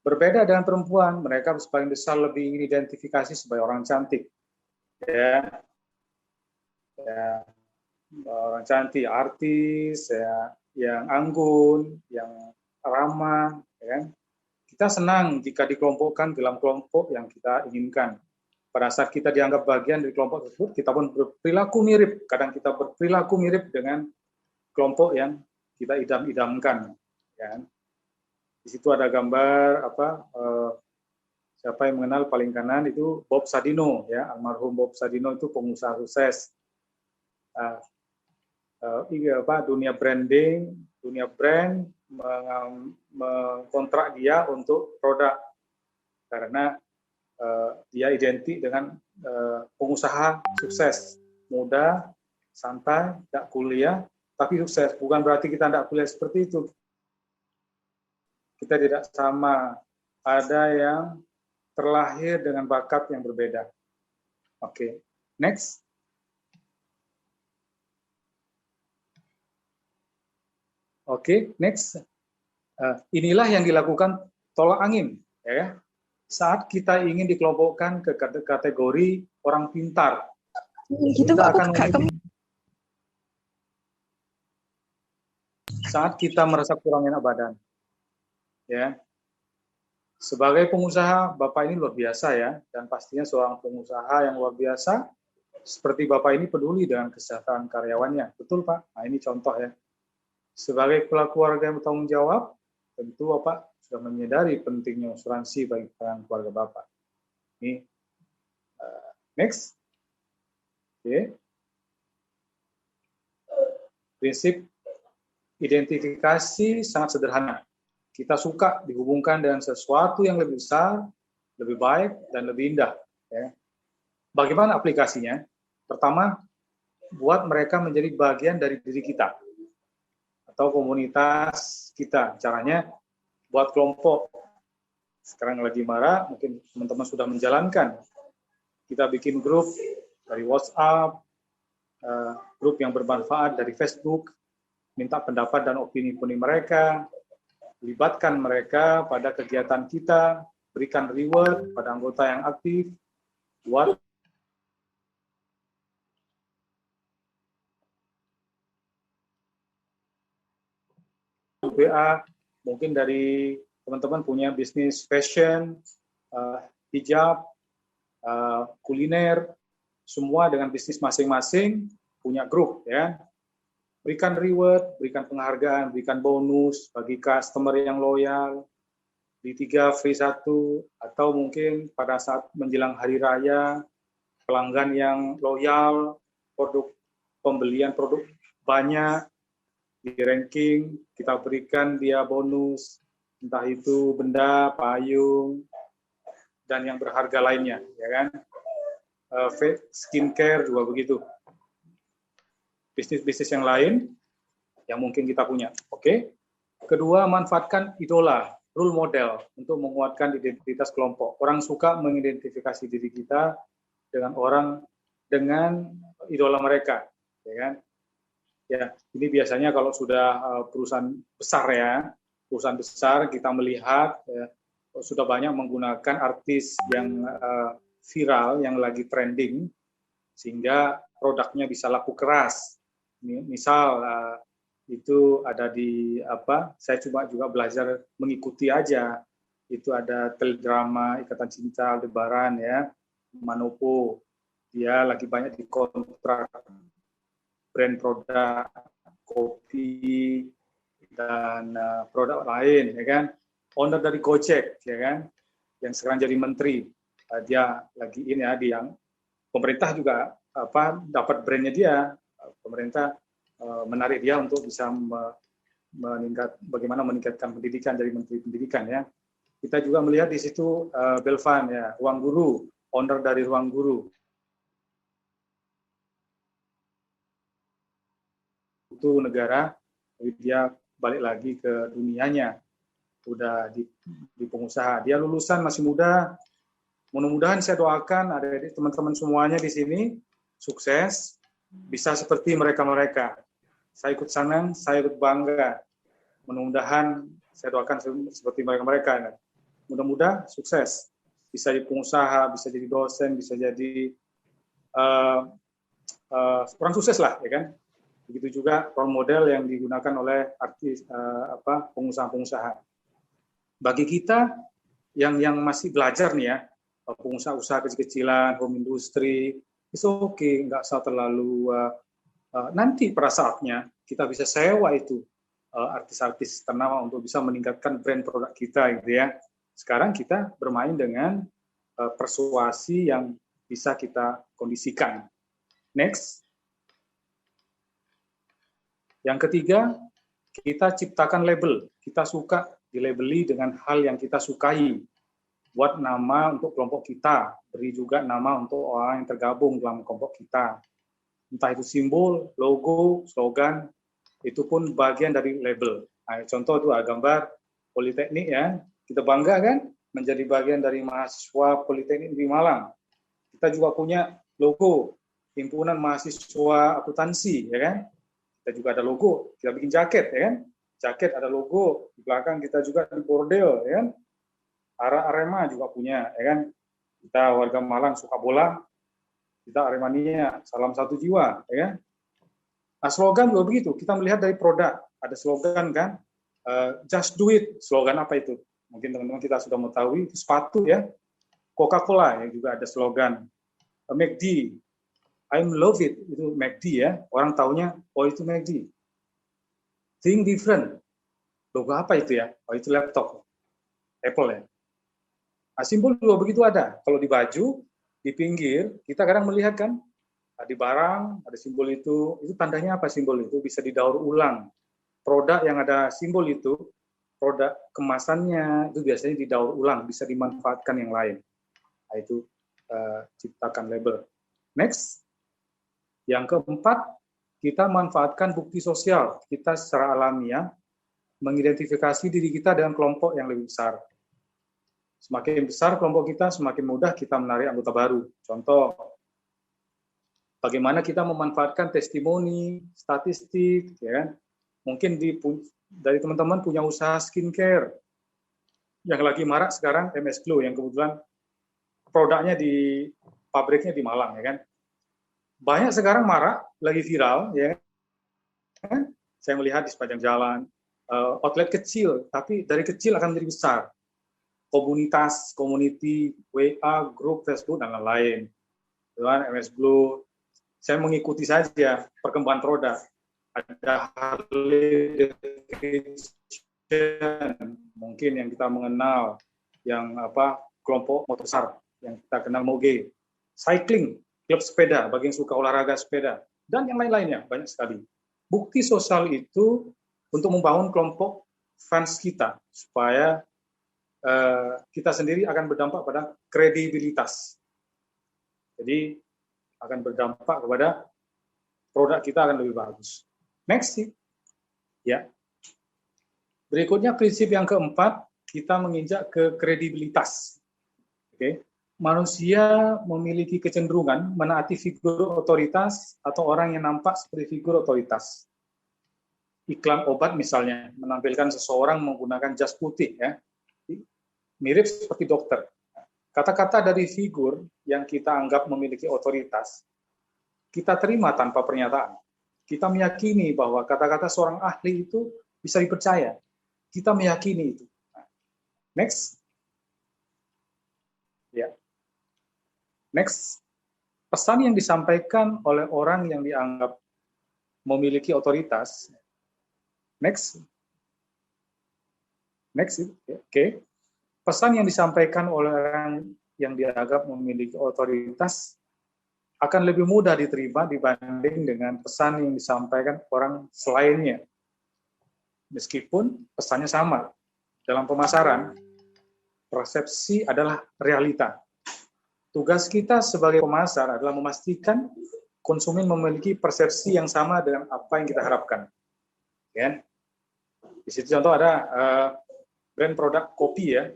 Berbeda dengan perempuan, mereka sebagian besar lebih ingin identifikasi sebagai orang cantik, ya, orang cantik, artis, ya, yang anggun, yang ramah, ya kan? Kita senang jika dikelompokkan dalam kelompok yang kita inginkan. Pada saat kita dianggap bagian dari kelompok tersebut, kita pun berperilaku mirip. Kadang kita berperilaku mirip dengan kelompok yang kita idam-idamkan. Ya. Di situ ada gambar siapa yang mengenal paling kanan itu Bob Sadino, ya, almarhum Bob Sadino itu pengusaha sukses. Dunia branding, dunia brand mengkontrak dia untuk produk karena dia identik dengan pengusaha sukses, muda, santai, tidak kuliah, tapi sukses. Bukan berarti kita tidak boleh seperti itu. Kita tidak sama. Ada yang terlahir dengan bakat yang berbeda. Oke, next. Oke, next. Inilah yang dilakukan tolak angin, ya. Saat kita ingin dikelompokkan ke kategori orang pintar, Gitu kita Pak, akan saat kita merasa kurang enak badan, ya. Sebagai pengusaha, Bapak ini luar biasa ya, dan pastinya seorang pengusaha yang luar biasa, seperti Bapak ini peduli dengan kesehatan karyawannya. Betul Pak? Nah ini contoh ya. Sebagai kepala keluarga yang bertanggung jawab, tentu Bapak sudah menyadari pentingnya asuransi bagi keluarga Bapak. Ini next. Oke. Prinsip identifikasi sangat sederhana. Kita suka dihubungkan dengan sesuatu yang lebih besar, lebih baik, dan lebih indah. Ya. Bagaimana aplikasinya? Pertama, buat mereka menjadi bagian dari diri kita atau komunitas kita. Caranya buat kelompok. Sekarang lagi marah, mungkin teman-teman sudah menjalankan. Kita bikin grup dari WhatsApp, grup yang bermanfaat dari Facebook, minta pendapat dan opini mereka, libatkan mereka pada kegiatan kita, berikan reward pada anggota yang aktif, buat WA, mungkin dari teman-teman punya bisnis fashion, hijab, kuliner, semua dengan bisnis masing-masing, punya grup ya. Berikan reward, berikan penghargaan, berikan bonus bagi customer yang loyal, di 3 free 1, atau mungkin pada saat menjelang hari raya, pelanggan yang loyal, pembelian produk banyak, di ranking, kita berikan dia bonus, entah itu benda, payung, dan yang berharga lainnya, ya kan? Skincare juga begitu. Bisnis-bisnis yang lain yang mungkin kita punya. Oke. Kedua, manfaatkan idola, role model untuk menguatkan identitas kelompok. Orang suka mengidentifikasi diri kita dengan idola mereka, ya kan? Ya, ini biasanya kalau sudah perusahaan besar ya, perusahaan besar kita melihat ya, sudah banyak menggunakan artis yang viral, yang lagi trending, sehingga produknya bisa laku keras. Misal itu ada di saya juga belajar mengikuti aja. Itu ada teledrama Ikatan Cinta Aldebaran ya, Manopo. Dia lagi banyak dikontrak brand produk kopi dan produk lain ya kan. Owner dari Gojek ya kan, yang sekarang jadi menteri. Dia lagi ini ya, yang pemerintah juga dapat brandnya dia. Pemerintah menarik dia untuk bisa bagaimana meningkatkan pendidikan dari Menteri Pendidikan ya. Kita juga melihat di situ Belvan ya, Ruang Guru, owner dari Ruang Guru. Itu negara, dia balik lagi ke dunianya, udah di pengusaha. Dia lulusan masih muda. Mudah-mudahan saya doakan adik-adik teman-teman semuanya di sini sukses, bisa seperti mereka-mereka. Saya ikut senang, saya ikut bangga. Mudah-mudahan saya doakan seperti mereka-mereka. Mudah-mudahan sukses. Bisa jadi pengusaha, bisa jadi dosen, bisa jadi orang sukses lah, ya kan? Begitu juga role model yang digunakan oleh artis pengusaha-pengusaha. Bagi kita yang masih belajar nih ya, pengusaha-usaha kecil-kecilan, home industry, itu oke, nggak usah terlalu nanti pada saatnya kita bisa sewa itu artis-artis ternama untuk bisa meningkatkan brand produk kita gitu ya. Sekarang kita bermain dengan persuasi yang bisa kita kondisikan. Next. Yang ketiga, kita ciptakan label. Kita suka dilabeli dengan hal yang kita sukai. Buat nama untuk kelompok kita, beri juga nama untuk orang yang tergabung dalam kelompok kita. Entah itu simbol, logo, slogan, itu pun bagian dari label. Nah, contoh itu gambar Politeknik ya, kita bangga kan menjadi bagian dari mahasiswa Politeknik di Malang. Kita juga punya logo Himpunan Mahasiswa Akuntansi, ya kan? Kita juga ada logo, kita bikin jaket, ya kan? Jaket ada logo, di belakang kita juga di bordel, ya kan? Arema juga punya, ya kan? Kita warga Malang suka bola, kita Aremania, salam satu jiwa, ya kan? Nah, slogan juga begitu, kita melihat dari produk, ada slogan kan, just do it, slogan apa itu? Mungkin teman-teman kita sudah mengetahui, itu sepatu ya, Coca-Cola yang juga ada slogan, McD, I love it, itu McD ya, orang taunya, oh itu McD. Think different, logo apa itu ya? Oh itu laptop, Apple ya. Nah, simbol juga begitu ada, kalau di baju, di pinggir, kita kadang melihat kan, di barang, ada simbol itu tandanya apa simbol itu? Bisa didaur ulang. Produk yang ada simbol itu, produk kemasannya, itu biasanya didaur ulang, bisa dimanfaatkan yang lain. Nah, itu ciptakan label. Next. Yang keempat, kita manfaatkan bukti sosial. Kita secara alamiah mengidentifikasi diri kita dengan kelompok yang lebih besar. Semakin besar kelompok kita, semakin mudah kita menarik anggota baru. Contoh, bagaimana kita memanfaatkan testimoni, statistik, ya. Mungkin dari teman-teman punya usaha skincare. Yang lagi marak sekarang MS Glow, yang kebetulan produknya di pabriknya di Malang, ya kan. Banyak sekarang marak, lagi viral, ya kan? Saya melihat di sepanjang jalan, outlet kecil, tapi dari kecil akan menjadi besar. Komunitas, community, WA, grup, Facebook, dan lain-lain. MS Blue, saya mengikuti saja perkembangan produk. Ada Harley Davidson, mungkin yang kita mengenal, yang kelompok motor besar, yang kita kenal Moge. Cycling, klub sepeda, bagi yang suka olahraga sepeda, dan yang lain-lainnya, banyak sekali. Bukti sosial itu untuk membangun kelompok fans kita, supaya kita sendiri akan berdampak pada kredibilitas. Jadi, akan berdampak kepada produk kita akan lebih bagus. Next, ya. Berikutnya prinsip yang keempat, kita menginjak ke kredibilitas. Oke. Manusia memiliki kecenderungan menaati figur otoritas atau orang yang nampak seperti figur otoritas. Iklan obat misalnya, menampilkan seseorang menggunakan jas putih, ya, mirip seperti dokter. Kata-kata dari figur yang kita anggap memiliki otoritas, kita terima tanpa pernyataan. Kita meyakini bahwa kata-kata seorang ahli itu bisa dipercaya. Kita meyakini itu. Next. Ya. Next, pesan yang disampaikan oleh orang yang dianggap memiliki otoritas. Next. Oke. Pesan yang disampaikan oleh orang yang dianggap memiliki otoritas akan lebih mudah diterima dibanding dengan pesan yang disampaikan orang selainnya. Meskipun pesannya sama. Dalam pemasaran, persepsi adalah realita. Tugas kita sebagai pemasar adalah memastikan konsumen memiliki persepsi yang sama dengan apa yang kita harapkan. Ya. Di situ contoh ada brand produk kopi ya,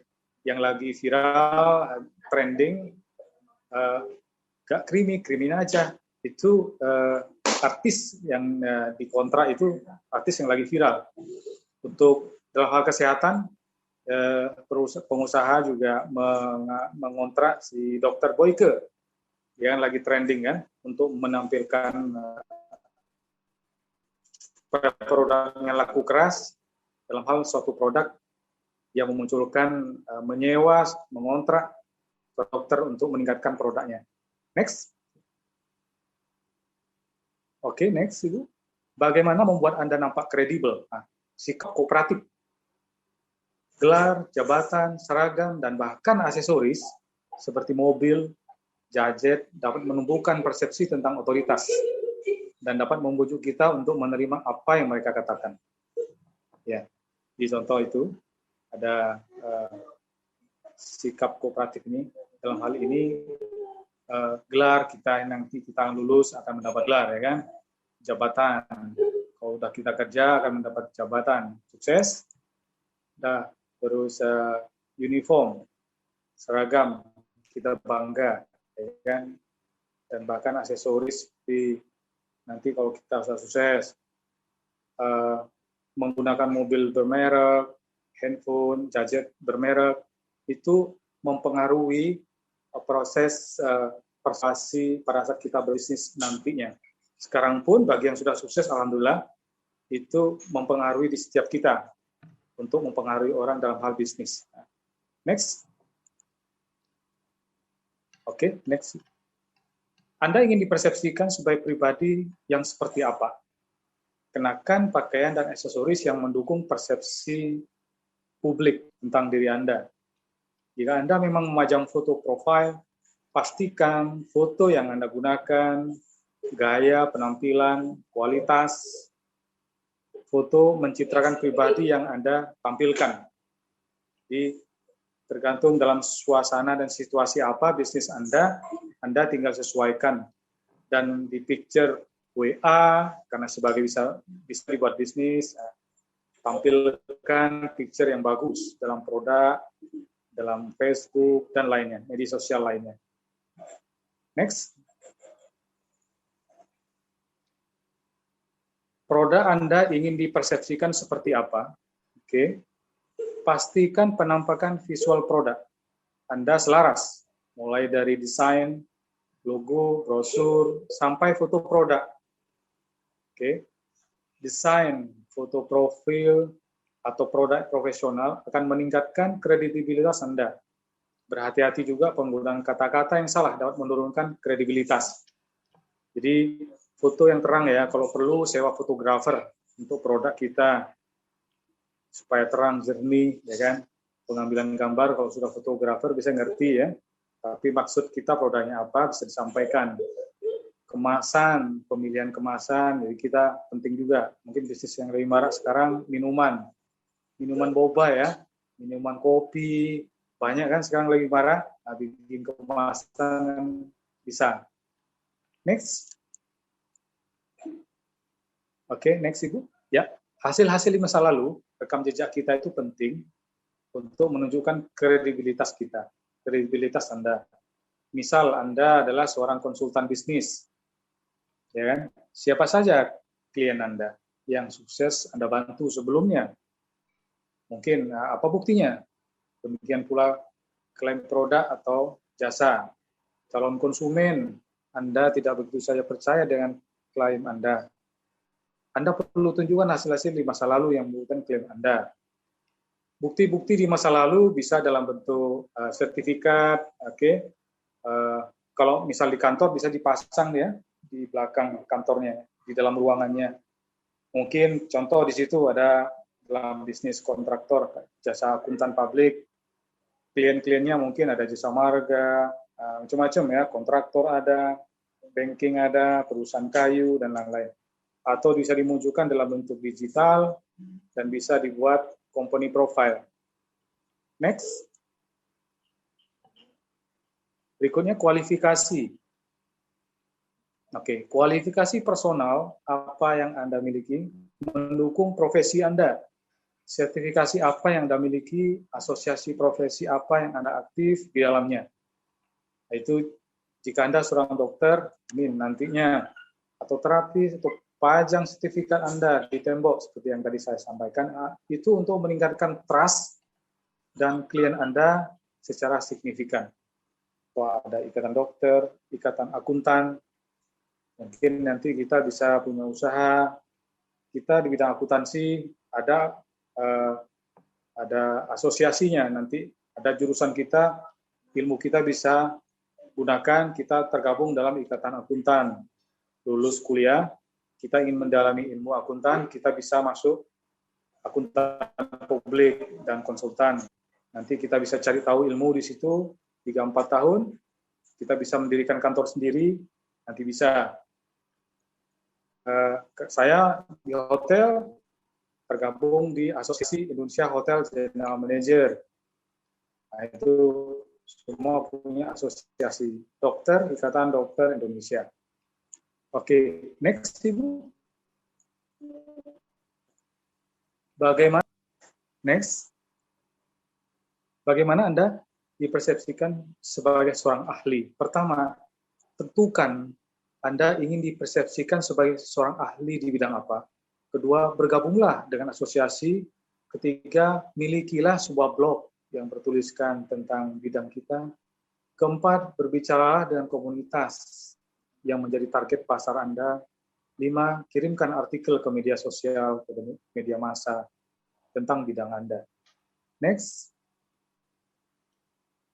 yang lagi viral, trending, gak creamy aja. Itu artis yang dikontrak itu artis yang lagi viral. Untuk dalam hal kesehatan, pengusaha juga mengontrak si Dr. Boyke yang lagi trending kan untuk menampilkan produknya laku keras dalam hal suatu produk yang memunculkan menyewa, mengontrak dokter untuk meningkatkan produknya. Next. Oke, next itu. Bagaimana membuat Anda nampak kredibel? Nah, sikap kooperatif. Gelar, jabatan, seragam, dan bahkan aksesoris seperti mobil, gadget dapat menumbuhkan persepsi tentang otoritas dan dapat membujuk kita untuk menerima apa yang mereka katakan. Ya, di contoh itu ada sikap kooperatif ini. Dalam hal ini gelar kita nanti kita lulus akan mendapat gelar, ya kan? Jabatan, Kalau udah kita kerja akan mendapat jabatan, sukses. Nah, terus uniform, seragam, kita bangga, ya kan? Dan bahkan aksesoris di nanti kalau kita sudah sukses, menggunakan mobil bermerek, handphone, gadget bermerek, itu mempengaruhi proses persuasi pada saat kita berbisnis nantinya. Sekarang pun bagi yang sudah sukses, alhamdulillah, itu mempengaruhi di setiap kita untuk mempengaruhi orang dalam hal bisnis. Next. Oke, next. Anda ingin dipersepsikan sebagai pribadi yang seperti apa? Kenakan pakaian dan aksesoris yang mendukung persepsi publik tentang diri Anda. Jika Anda memang memajang foto profil, pastikan foto yang Anda gunakan, gaya, penampilan, kualitas, foto mencitrakan pribadi yang Anda tampilkan. Jadi, tergantung dalam suasana dan situasi apa bisnis Anda tinggal sesuaikan. Dan di picture WA, karena sebagai bisa dibuat bisnis, tampilkan picture yang bagus dalam produk, dalam Facebook, dan lainnya, media sosial lainnya. Next. Produk Anda ingin dipersepsikan seperti apa? Oke. Pastikan penampakan visual produk Anda selaras, mulai dari desain, logo, brosur, sampai foto produk. Oke. Desain, foto profil, atau produk profesional akan meningkatkan kredibilitas Anda. Berhati-hati juga penggunaan kata-kata yang salah dapat menurunkan kredibilitas. Jadi foto yang terang ya, kalau perlu sewa fotografer untuk produk kita supaya terang, jernih, ya kan. Pengambilan gambar kalau sudah fotografer bisa ngerti ya. Tapi maksud kita produknya apa bisa disampaikan. Kemasan, pemilihan kemasan, jadi kita penting juga. Mungkin bisnis yang lebih marak sekarang minuman boba ya, minuman kopi, banyak kan sekarang lagi marak. Nah, bikin kemasan bisa. Next. Oke, next Ibu. Ya, hasil-hasil di masa lalu, rekam jejak kita itu penting untuk menunjukkan kredibilitas kita, kredibilitas Anda. Misal Anda adalah seorang konsultan bisnis, ya kan? Siapa saja klien Anda yang sukses Anda bantu sebelumnya? Mungkin apa buktinya? Demikian pula klaim produk atau jasa. Calon konsumen, Anda tidak begitu saja percaya dengan klaim Anda. Anda perlu tunjukkan hasil-hasil di masa lalu yang membuktikan klaim Anda. Bukti-bukti di masa lalu bisa dalam bentuk sertifikat, oke. Kalau misal di kantor bisa dipasang ya di belakang kantornya, di dalam ruangannya. Mungkin contoh di situ ada dalam bisnis kontraktor, jasa akuntan publik, klien-kliennya mungkin ada jasa marga, macam-macam ya, kontraktor ada, banking ada, perusahaan kayu, dan lain-lain. Atau bisa dimunculkan dalam bentuk digital, dan bisa dibuat company profile. Next. Berikutnya kualifikasi. Oke, kualifikasi personal apa yang Anda miliki mendukung profesi Anda. Sertifikasi apa yang Anda miliki, asosiasi profesi apa yang Anda aktif di dalamnya. Itu jika Anda seorang dokter, nantinya atau terapis atau pajang sertifikat Anda di tembok seperti yang tadi saya sampaikan, itu untuk meningkatkan trust dan klien Anda secara signifikan. Wah, ada ikatan dokter, ikatan akuntan, mungkin nanti kita bisa punya usaha, kita di bidang akuntansi ada asosiasinya, nanti ada jurusan kita, ilmu kita bisa gunakan, kita tergabung dalam ikatan akuntan, lulus kuliah, kita ingin mendalami ilmu akuntan, kita bisa masuk akuntan publik dan konsultan. Nanti kita bisa cari tahu ilmu di situ, 3-4 tahun, kita bisa mendirikan kantor sendiri, nanti bisa. Saya di hotel, tergabung di Asosiasi Indonesia Hotel General Manager. Nah, itu semua punya asosiasi dokter, Ikatan Dokter Indonesia. Oke, next Ibu. Bagaimana? Next. Bagaimana Anda dipersepsikan sebagai seorang ahli? Pertama, tentukan Anda ingin dipersepsikan sebagai seorang ahli di bidang apa. Kedua, bergabunglah dengan asosiasi. Ketiga, milikilah sebuah blog yang bertuliskan tentang bidang kita. Keempat, berbicaralah dengan komunitas yang menjadi target pasar Anda. 5, kirimkan artikel ke media sosial, ke media massa tentang bidang Anda. Next.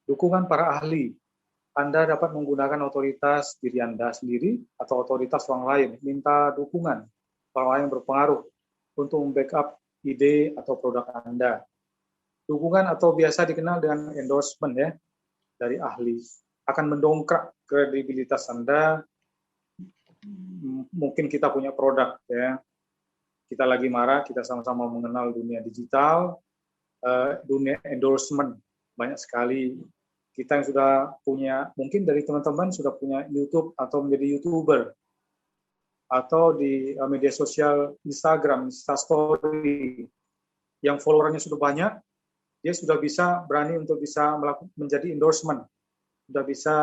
Dukungan para ahli. Anda dapat menggunakan otoritas diri Anda sendiri atau otoritas orang lain. Minta dukungan orang lain yang berpengaruh untuk membackup ide atau produk Anda. Dukungan atau biasa dikenal dengan endorsement ya dari ahli akan mendongkrak kredibilitas Anda. Mungkin kita punya produk ya, kita lagi marah, kita sama-sama mengenal dunia digital, dunia endorsement banyak sekali. Kita yang sudah punya, mungkin dari teman-teman sudah punya YouTube atau menjadi YouTuber atau di media sosial Instagram, Instastory yang followernya sudah banyak, dia sudah bisa berani untuk bisa menjadi endorsement, sudah bisa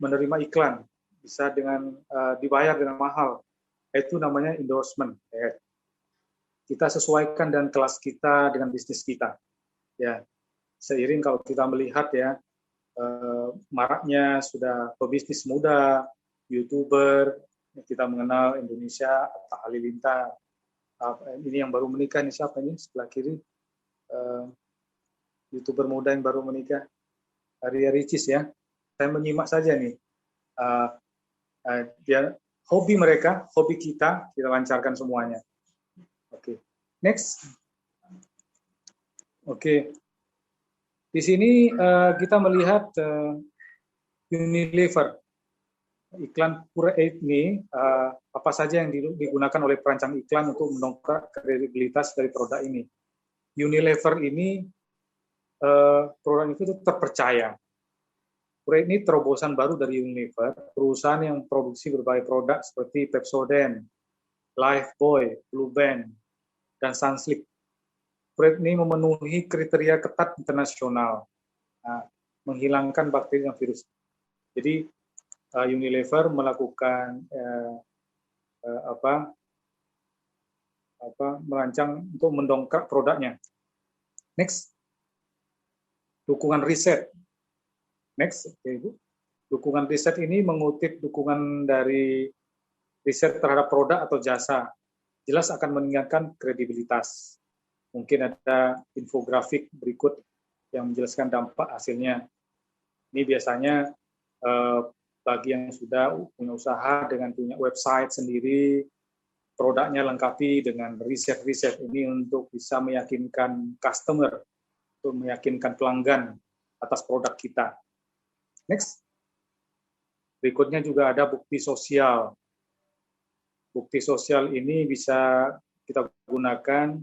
menerima iklan, bisa dengan dibayar dengan mahal. Itu namanya endorsement. Kita sesuaikan dengan kelas kita, dengan bisnis kita. Ya, seiring kalau kita melihat ya maraknya sudah pebisnis muda, YouTuber, kita mengenal Indonesia, Atta Halilintar. Ini yang baru menikah nih, siapa ini sebelah kiri? YouTuber muda yang baru menikah, Ria Ricis ya. Saya menyimak saja nih. Dia hobi mereka, hobi kita lancarkan semuanya. Oke, next. Oke, di sini kita melihat Unilever. Iklan Pure ini apa saja yang digunakan oleh perancang iklan untuk mendongkrak kredibilitas dari produk ini. Unilever ini produk itu terpercaya. Pure ini terobosan baru dari Unilever, perusahaan yang produksi berbagai produk seperti Pepsodent, Lifebuoy, Blue Band, dan Sunsilk. Pure ini memenuhi kriteria ketat internasional, menghilangkan bakteri dan virus. Jadi Unilever melakukan merancang untuk mendongkrak produknya. Next, dukungan riset. Next, Ibu. Dukungan riset ini mengutip dukungan dari riset terhadap produk atau jasa. Jelas akan meningkatkan kredibilitas. Mungkin ada infografik berikut yang menjelaskan dampak hasilnya. Ini biasanya bagi yang sudah punya usaha dengan punya website sendiri, produknya lengkapi dengan riset-riset ini untuk bisa meyakinkan customer, untuk meyakinkan pelanggan atas produk kita. Next. Berikutnya juga ada bukti sosial. Bukti sosial ini bisa kita gunakan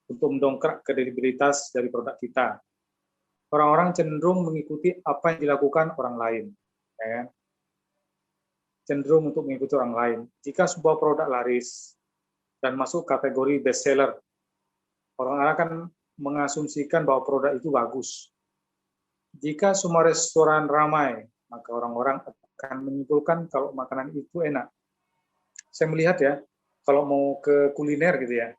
untuk mendongkrak kredibilitas dari produk kita. Orang-orang cenderung mengikuti apa yang dilakukan orang lain. Ya. Cenderung untuk mengikuti orang lain. Jika sebuah produk laris dan masuk kategori bestseller, orang-orang akan mengasumsikan bahwa produk itu bagus. Jika semua restoran ramai, maka orang-orang akan menyimpulkan kalau makanan itu enak. Saya melihat ya, kalau mau ke kuliner gitu ya,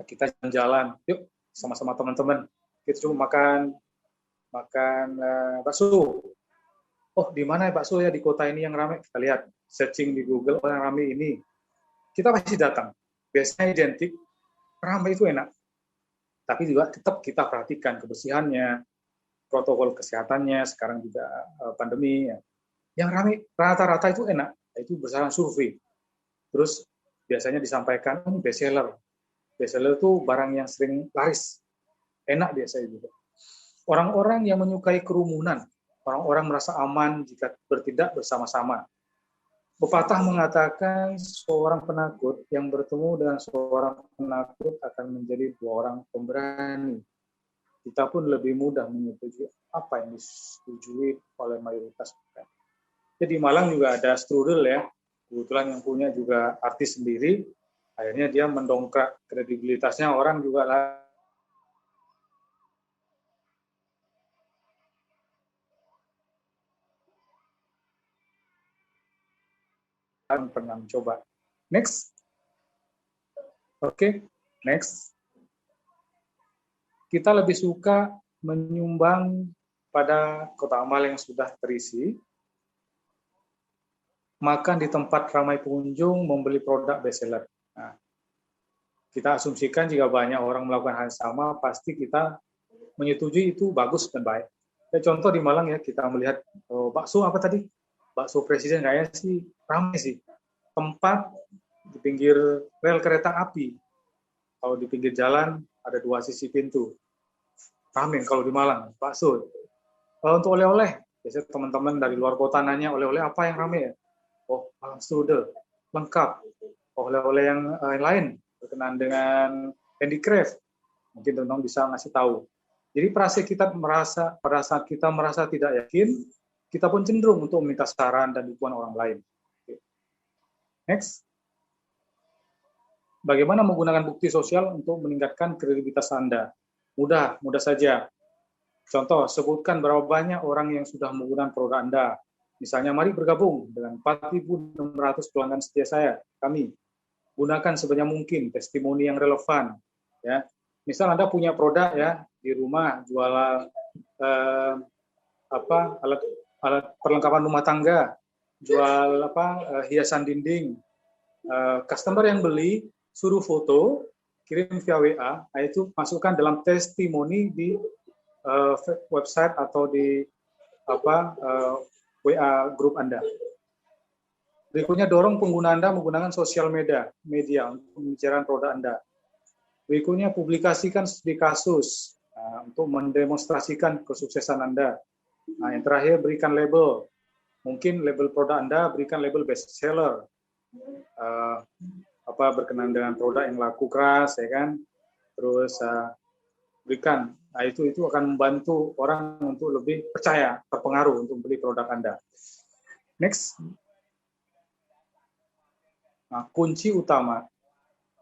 kita jalan, yuk sama-sama teman-teman, kita cuma makan bakso. Oh, di mana ya bakso ya di kota ini yang ramai? Kita lihat, searching di Google, oh yang ramai ini. Kita pasti datang. Biasanya identik, ramai itu enak. Tapi juga tetap kita perhatikan kebersihannya, protokol kesehatannya, sekarang juga pandemi. Ya. Yang ramai rata-rata itu enak, itu berdasarkan survei. Terus biasanya disampaikan, ini bestseller. Bestseller itu barang yang sering laris, enak biasanya juga. Orang-orang yang menyukai kerumunan, orang-orang merasa aman jika bertindak bersama-sama. Pepatah mengatakan seorang penakut yang bertemu dengan seorang penakut akan menjadi dua orang pemberani. Kita pun lebih mudah menyetujui apa yang disetujui oleh mayoritas. Jadi di Malang juga ada strudel ya, kebetulan yang punya juga artis sendiri, Akhirnya dia mendongkrak kredibilitasnya, orang juga pernah mencoba. Next. Oke, next. Kita lebih suka menyumbang pada kotak amal yang sudah terisi, makan di tempat ramai pengunjung, membeli produk bestseller. Nah, kita asumsikan jika banyak orang melakukan hal yang sama, pasti kita menyetujui itu bagus dan baik. Ya, contoh di Malang ya, kita melihat bakso apa tadi? Bakso presiden kayaknya sih ramai sih. Tempat di pinggir rel kereta api. Kalau di pinggir jalan ada 2 sisi pintu. Ramai kalau di Malang, bakso. Untuk oleh-oleh, biasanya teman-teman dari luar kota nanya oleh-oleh apa yang ramai ya? Oh, Malang strudel, lengkap. Oleh-oleh yang lain berkenaan dengan handicraft, mungkin teman-teman bisa ngasih tahu. Jadi pada saat kita merasa tidak yakin, kita pun cenderung untuk meminta saran dan dukungan orang lain. Next. Bagaimana menggunakan bukti sosial untuk meningkatkan kredibilitas Anda? Mudah saja. Contoh, sebutkan berapa banyak orang yang sudah menggunakan produk Anda. Misalnya, mari bergabung dengan 4.600 pelanggan setia kami. Gunakan sebanyak mungkin testimoni yang relevan. Ya, misal Anda punya produk ya di rumah, jual alat perlengkapan rumah tangga, jual hiasan dinding. Customer yang beli suruh foto, kirim via WA, itu masukkan dalam testimoni di website atau di WA grup Anda. Berikutnya, dorong pengguna Anda menggunakan sosial media untuk pembicaraan produk Anda. Berikutnya, publikasikan studi kasus untuk mendemonstrasikan kesuksesan Anda. Nah, yang terakhir, berikan label. Mungkin label produk Anda, berikan label bestseller. Berkenaan dengan produk yang laku keras, ya kan? Terus berikan. Nah, itu akan membantu orang untuk lebih percaya, terpengaruh untuk beli produk Anda. Next. Nah, kunci utama,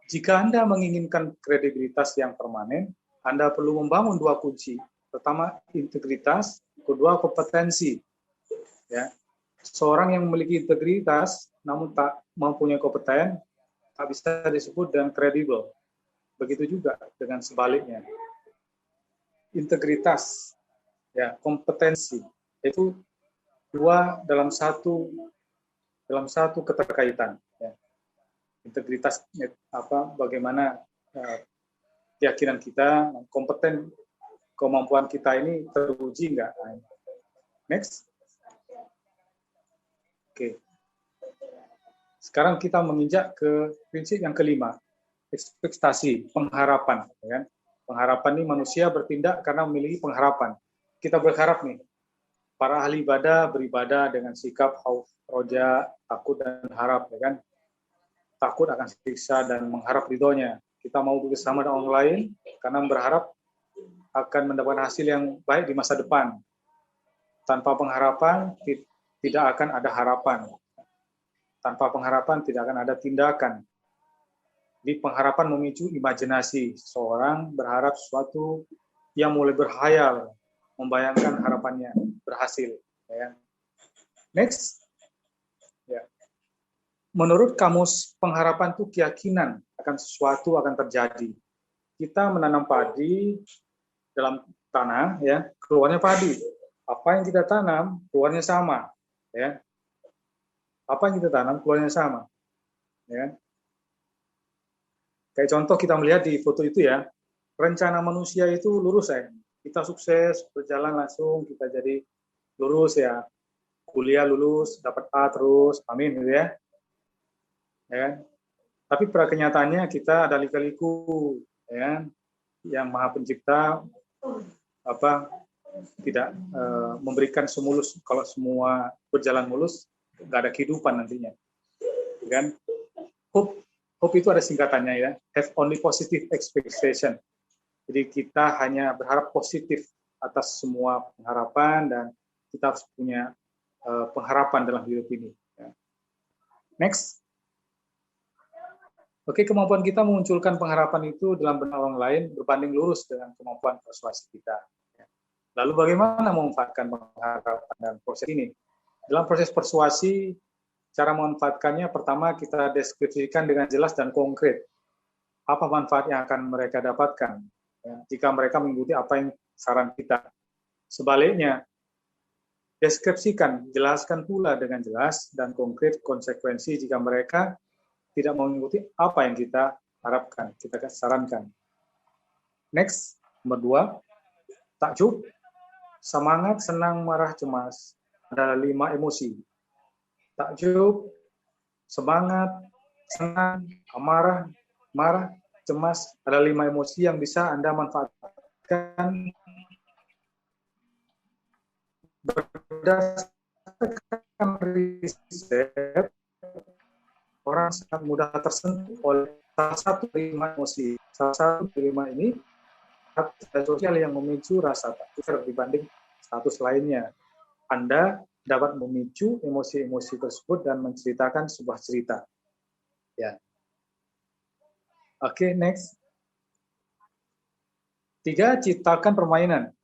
jika Anda menginginkan kredibilitas yang permanen, Anda perlu membangun 2 kunci. Pertama, integritas, kedua, kompetensi. Ya. Seorang yang memiliki integritas, namun tak mempunyai kompeten, tak bisa disebut dengan kredibel. Begitu juga dengan sebaliknya. Integritas, ya, kompetensi, itu 2 dalam satu keterkaitan. Ya. Integritas bagaimana keyakinan kita, kompeten, kemampuan kita ini teruji enggak. Next. Oke. Sekarang kita menginjak ke prinsip yang kelima, ekspektasi, pengharapan. Ya kan? Pengharapan ini manusia bertindak karena memiliki pengharapan. Kita berharap nih, para ahli ibadah beribadah dengan sikap khauf, roja, takut dan harap, ya kan? Takut akan siksa dan mengharap ridhonya. Kita mau bersama dengan orang lain karena berharap akan mendapatkan hasil yang baik di masa depan. Tanpa pengharapan tidak akan ada harapan. Tanpa pengharapan tidak akan ada tindakan. Jadi pengharapan memicu imajinasi. Seseorang berharap sesuatu yang mulai berhayal, membayangkan harapannya berhasil. Ya. Next. Ya. Menurut kamus, pengharapan itu keyakinan akan sesuatu akan terjadi. Kita menanam padi dalam tanah, ya, keluarnya padi. Apa yang kita tanam, keluarnya sama. Ya. Apa yang kita tanam, keluarnya sama. Ya. Kayak contoh kita melihat di foto itu ya, rencana manusia itu lurus ya. Kita sukses, berjalan langsung, kita jadi lurus ya. Kuliah lulus, dapat A terus, amin gitu ya. Ya. Tapi pada kenyataannya kita ada lika-liku, ya, yang Maha Pencipta tidak memberikan semulus. Kalau semua berjalan mulus, nggak ada kehidupan nantinya, kan? Hope itu ada singkatannya ya, have only positive expectation. Jadi kita hanya berharap positif atas semua pengharapan dan kita harus punya pengharapan dalam hidup ini. Ya. Next. Oke, kemampuan kita memunculkan pengharapan itu dalam benak orang lain berbanding lurus dengan kemampuan persuasi kita. Lalu bagaimana memanfaatkan pengharapan dalam proses ini? Dalam proses persuasi, cara memanfaatkannya pertama kita deskripsikan dengan jelas dan konkret. Apa manfaat yang akan mereka dapatkan jika mereka mengikuti apa yang saran kita. Sebaliknya, deskripsikan, jelaskan pula dengan jelas dan konkret konsekuensi jika mereka tidak mengikuti apa yang kita harapkan, kita sarankan. Next, nomor 2, takjub, semangat, senang, marah, cemas. Ada 5 emosi. Takjub, semangat, senang, marah, cemas. Ada 5 emosi yang bisa Anda manfaatkan berdasarkan riset. Orang sangat mudah tersentuh oleh salah satu dari 5 emosi. Salah satu dari 5 ini sosial yang memicu rasa takut dibanding status lainnya. Anda dapat memicu emosi-emosi tersebut dan menceritakan sebuah cerita. Ya. Oke, next. 3, ciptakan permainan.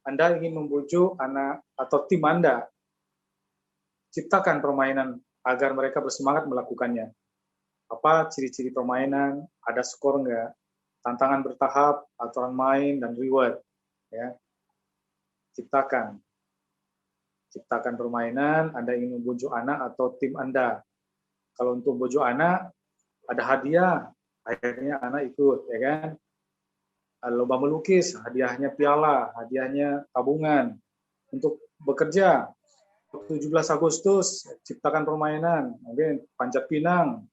Anda ingin membujuk anak atau tim Anda. Ciptakan permainan agar mereka bersemangat melakukannya. Apa ciri-ciri permainan? Ada skor enggak? Tantangan bertahap, aturan main, dan reward. Ya. Ciptakan permainan. Anda ingin membujuk anak atau tim Anda. Kalau untuk membujuk anak, ada hadiah. Akhirnya anak ikut, ya kan? Lomba melukis, hadiahnya piala, hadiahnya tabungan. Untuk bekerja, 17 Agustus, ciptakan permainan, mungkin panjat pinang.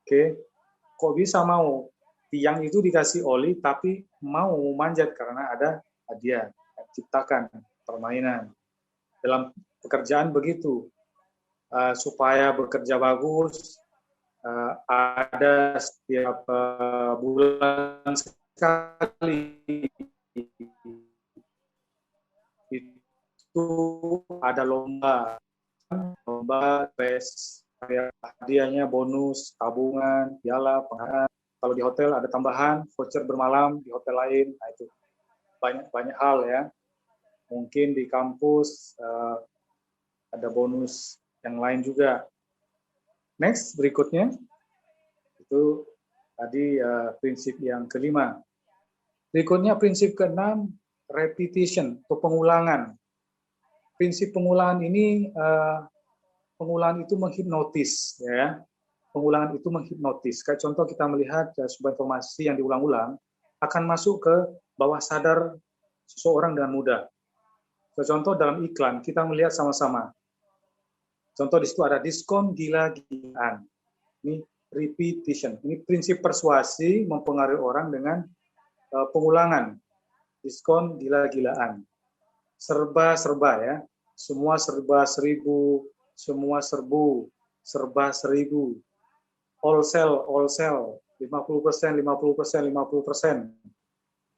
Oke, kok bisa mau? Tiang itu dikasih oli, tapi mau manjat karena ada hadiah. Ciptakan permainan. Dalam pekerjaan begitu, supaya bekerja bagus, ada setiap bulan sekali. Itu ada lomba best, hadiahnya bonus, tabungan, piala, penghargaan. Kalau di hotel ada tambahan voucher bermalam di hotel lain. Nah, itu banyak hal ya. Mungkin di kampus ada bonus yang lain juga. Next, berikutnya itu tadi prinsip yang kelima. Berikutnya prinsip keenam, repetition atau pengulangan. Prinsip pengulangan ini, pengulangan itu menghipnotis, ya. Pengulangan itu menghipnotis. Kayak contoh kita melihat sebuah informasi yang diulang-ulang akan masuk ke bawah sadar seseorang dengan mudah. Contoh dalam iklan kita melihat sama-sama. Contoh di situ ada diskon gila-gilaan. Ini repetition. Ini prinsip persuasi mempengaruhi orang dengan pengulangan. Diskon gila-gilaan. Serba-serba ya. Semua serba 1000, semua serba 1000. All sell, 50%.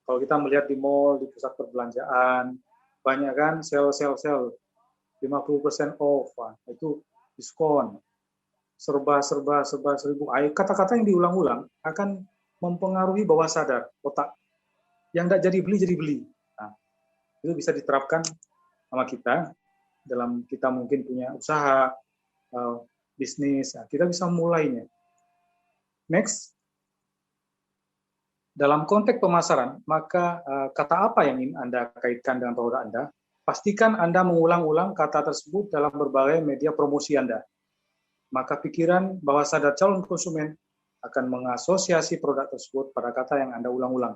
Kalau kita melihat di mall, di pusat perbelanjaan, banyak kan sell 50% off. Itu diskon. Serba 1000. Kata-kata yang diulang-ulang akan mempengaruhi bawah sadar otak. Yang tidak jadi beli. Nah, itu bisa diterapkan sama kita dalam kita mungkin punya usaha, bisnis. Nah, kita bisa mulainya. Next, dalam konteks pemasaran, maka kata apa yang ingin Anda kaitkan dengan produk Anda? Pastikan Anda mengulang-ulang kata tersebut dalam berbagai media promosi Anda. Maka pikiran bawah sadar calon konsumen akan mengasosiasi produk tersebut pada kata yang Anda ulang-ulang.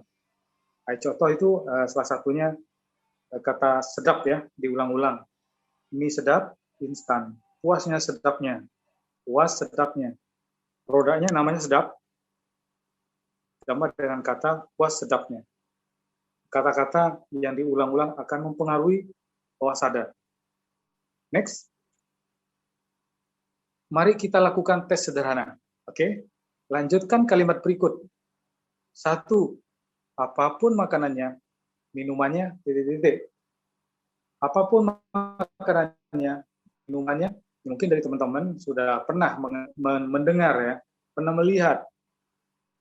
Contoh itu salah satunya kata sedap ya, diulang-ulang. Mie sedap, instan. Puasnya sedapnya. Puas sedapnya. Produknya namanya sedap. Ditambah dengan kata puas sedapnya. Kata-kata yang diulang-ulang akan mempengaruhi bawah sadar. Next. Mari kita lakukan tes sederhana. Oke. Lanjutkan kalimat berikut. 1. Apapun makanannya, minumannya, apapun makanannya, minumannya, mungkin dari teman-teman sudah pernah mendengar ya, pernah melihat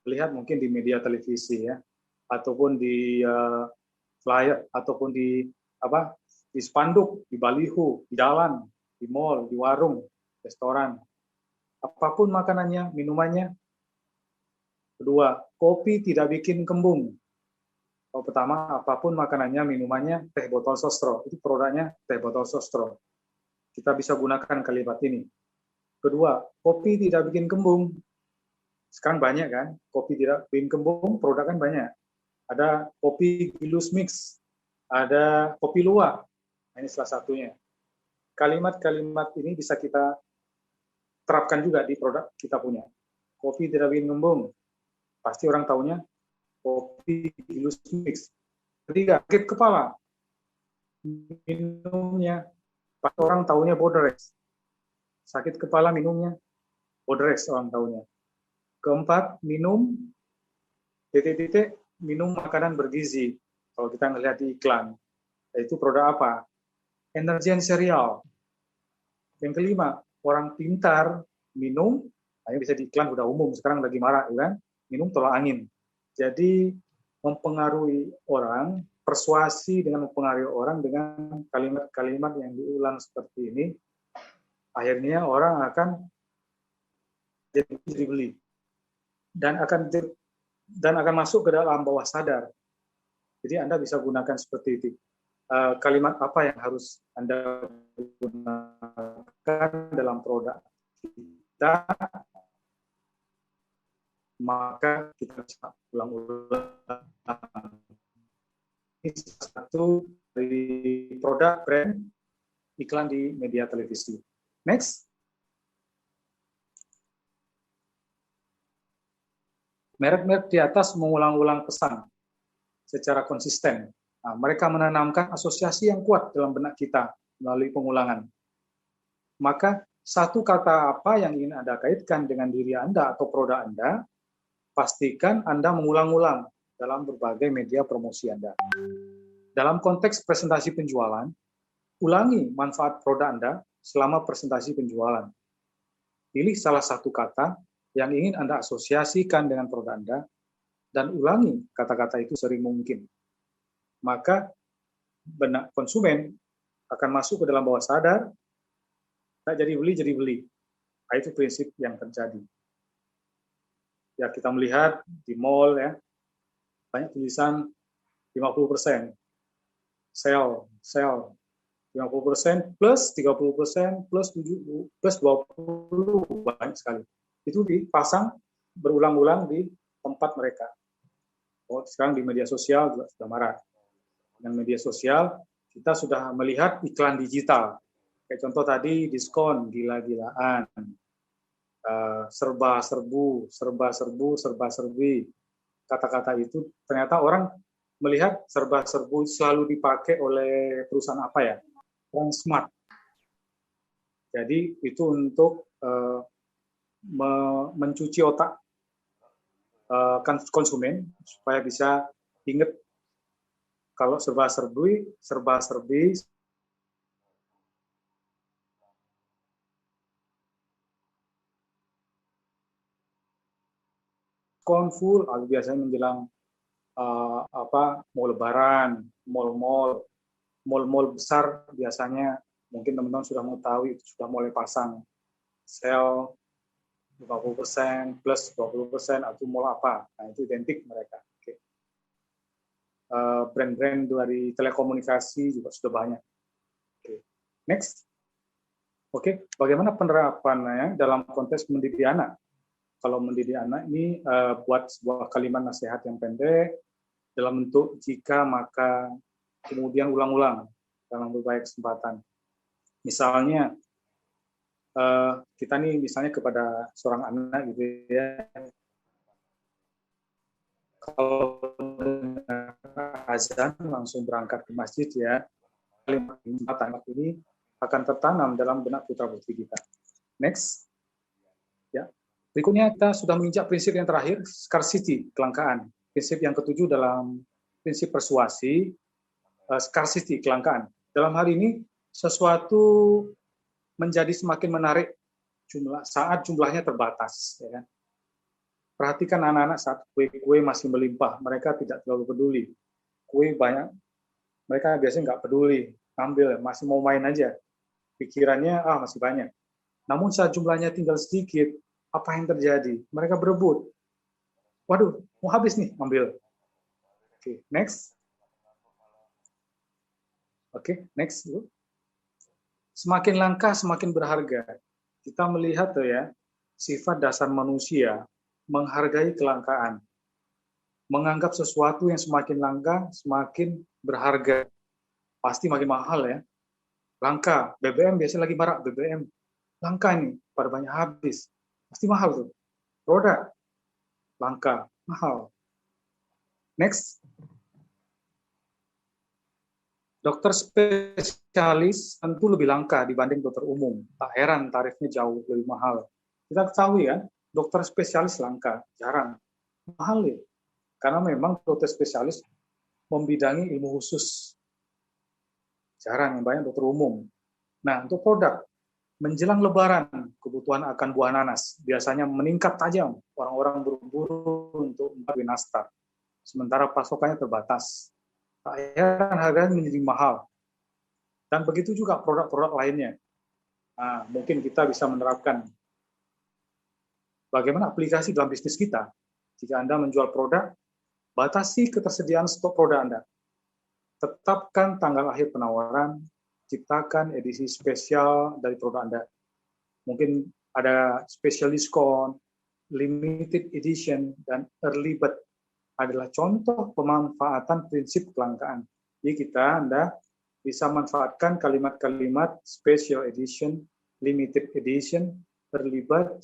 lihat mungkin di media televisi ya, ataupun di flyer, ataupun di di spanduk, di baliho, di jalan, di mall, di warung, restoran, apapun makanannya, minumannya. Kedua, kopi tidak bikin kembung. Pertama, apapun makanannya, minumannya, teh botol sostro. Itu produknya teh botol sostro. Kita bisa gunakan kalimat ini. Kedua, kopi tidak bikin kembung. Sekarang banyak kan, kopi tidak bikin kembung, produk kan banyak. Ada kopi Gilus Mix, ada kopi luwak. Ini salah satunya. Kalimat-kalimat ini bisa kita terapkan juga di produk kita punya. Kopi tidak bikin kembung. Pasti orang taunya kopi Gilus Mix. Ketiga, sakit kepala. Minumnya, pasti orang taunya Bodrex. Sakit kepala minumnya Bodrex orang taunya. Keempat, minum minum makanan bergizi. Kalau kita melihat di iklan, yaitu produk apa? Energen Cereal. Yang kelima, orang pintar minum, hanya bisa di iklan udah umum sekarang lagi marak, kan? Minum tolak angin. Jadi mempengaruhi orang, persuasi dengan mempengaruhi orang dengan kalimat-kalimat yang diulang seperti ini, akhirnya orang akan jadi beli dan akan masuk ke dalam bawah sadar. Jadi Anda bisa gunakan seperti itu. Kalimat apa yang harus Anda gunakan dalam produk kita, maka kita bisa ulang-ulang. Ini satu dari produk brand iklan di media televisi. Next. Merek-merek di atas mengulang-ulang pesan secara konsisten. Nah, mereka menanamkan asosiasi yang kuat dalam benak kita melalui pengulangan. Maka satu kata apa yang ingin Anda kaitkan dengan diri Anda atau produk Anda, pastikan Anda mengulang-ulang dalam berbagai media promosi Anda. Dalam konteks presentasi penjualan, ulangi manfaat produk Anda selama presentasi penjualan. Pilih salah satu kata yang ingin Anda asosiasikan dengan produk Anda, dan ulangi kata-kata itu sering mungkin. Maka benak konsumen akan masuk ke dalam bawah sadar, tak jadi beli. Nah, itu prinsip yang terjadi. Ya, kita melihat di mall ya, banyak tulisan 50%, sale, 50% plus 30% plus 7 plus 20, banyak sekali. Itu dipasang berulang-ulang di tempat mereka. Sekarang di media sosial juga sudah marak. Dengan media sosial kita sudah melihat iklan digital. Kayak contoh tadi diskon gila-gilaan, serba-serbu, serba-serbi. Kata-kata itu ternyata orang melihat serba-serbu selalu dipakai oleh perusahaan apa ya? Transmart. Jadi itu untuk mencuci otak konsumen supaya bisa ingat kalau serba-serbi full, biasanya menjelang mau lebaran, mall besar biasanya mungkin teman-teman sudah mengetahui sudah mulai pasang sale 50% plus 20% atau mall apa. Nah, itu identik mereka. Okay. Brand-brand dari telekomunikasi juga sudah banyak. Okay. Next. Oke, bagaimana penerapannya dalam konteks mendidik anak? Kalau mendidik anak ini buat sebuah kalimat nasihat yang pendek dalam bentuk jika maka kemudian ulang-ulang dalam berbagai kesempatan. Misalnya kita nih misalnya kepada seorang anak gitu ya, kalau azan langsung berangkat ke masjid ya, kalimat ini akan tertanam dalam benak putra-putri kita. Next. Ya. Berikutnya kita sudah menginjak prinsip yang terakhir, scarcity, kelangkaan. Prinsip yang ketujuh dalam prinsip persuasi, scarcity, kelangkaan. Dalam hal ini sesuatu menjadi semakin menarik saat jumlahnya terbatas. Ya kan? Perhatikan anak-anak saat kue-kue masih melimpah, mereka tidak terlalu peduli. Kue banyak, mereka biasanya nggak peduli, ambil, masih mau main aja. Pikirannya, masih banyak. Namun saat jumlahnya tinggal sedikit, apa yang terjadi? Mereka berebut. Waduh, mau habis nih, ambil. Oke, next. Oke, next. Semakin langka, semakin berharga. Kita melihat tuh ya, sifat dasar manusia menghargai kelangkaan. Menganggap sesuatu yang semakin langka, semakin berharga. Pasti makin mahal ya. Langka, BBM biasanya lagi marak, BBM. Langka nih, pada banyak habis. Pasti mahal tuh. Produk, langka, mahal. Next. Dokter spesialis tentu lebih langka dibanding dokter umum. Tak heran tarifnya jauh lebih mahal. Kita ketahui ya, dokter spesialis langka, jarang. Mahal ya. Karena memang dokter spesialis membidangi ilmu khusus. Jarang, yang banyak dokter umum. Nah, untuk produk, menjelang lebaran, kebutuhan akan buah nanas. Biasanya meningkat tajam. Orang-orang berburu untuk kue nastar. Sementara pasokannya terbatas. Tak heran harganya menjadi mahal. Dan begitu juga produk-produk lainnya. Nah, mungkin kita bisa menerapkan bagaimana aplikasi dalam bisnis kita. Jika Anda menjual produk, batasi ketersediaan stok produk Anda. Tetapkan tanggal akhir penawaran, ciptakan edisi spesial dari produk Anda. Mungkin ada special diskon, limited edition, dan early bird adalah contoh pemanfaatan prinsip kelangkaan. Jadi Anda bisa manfaatkan kalimat-kalimat special edition, limited edition, early bird,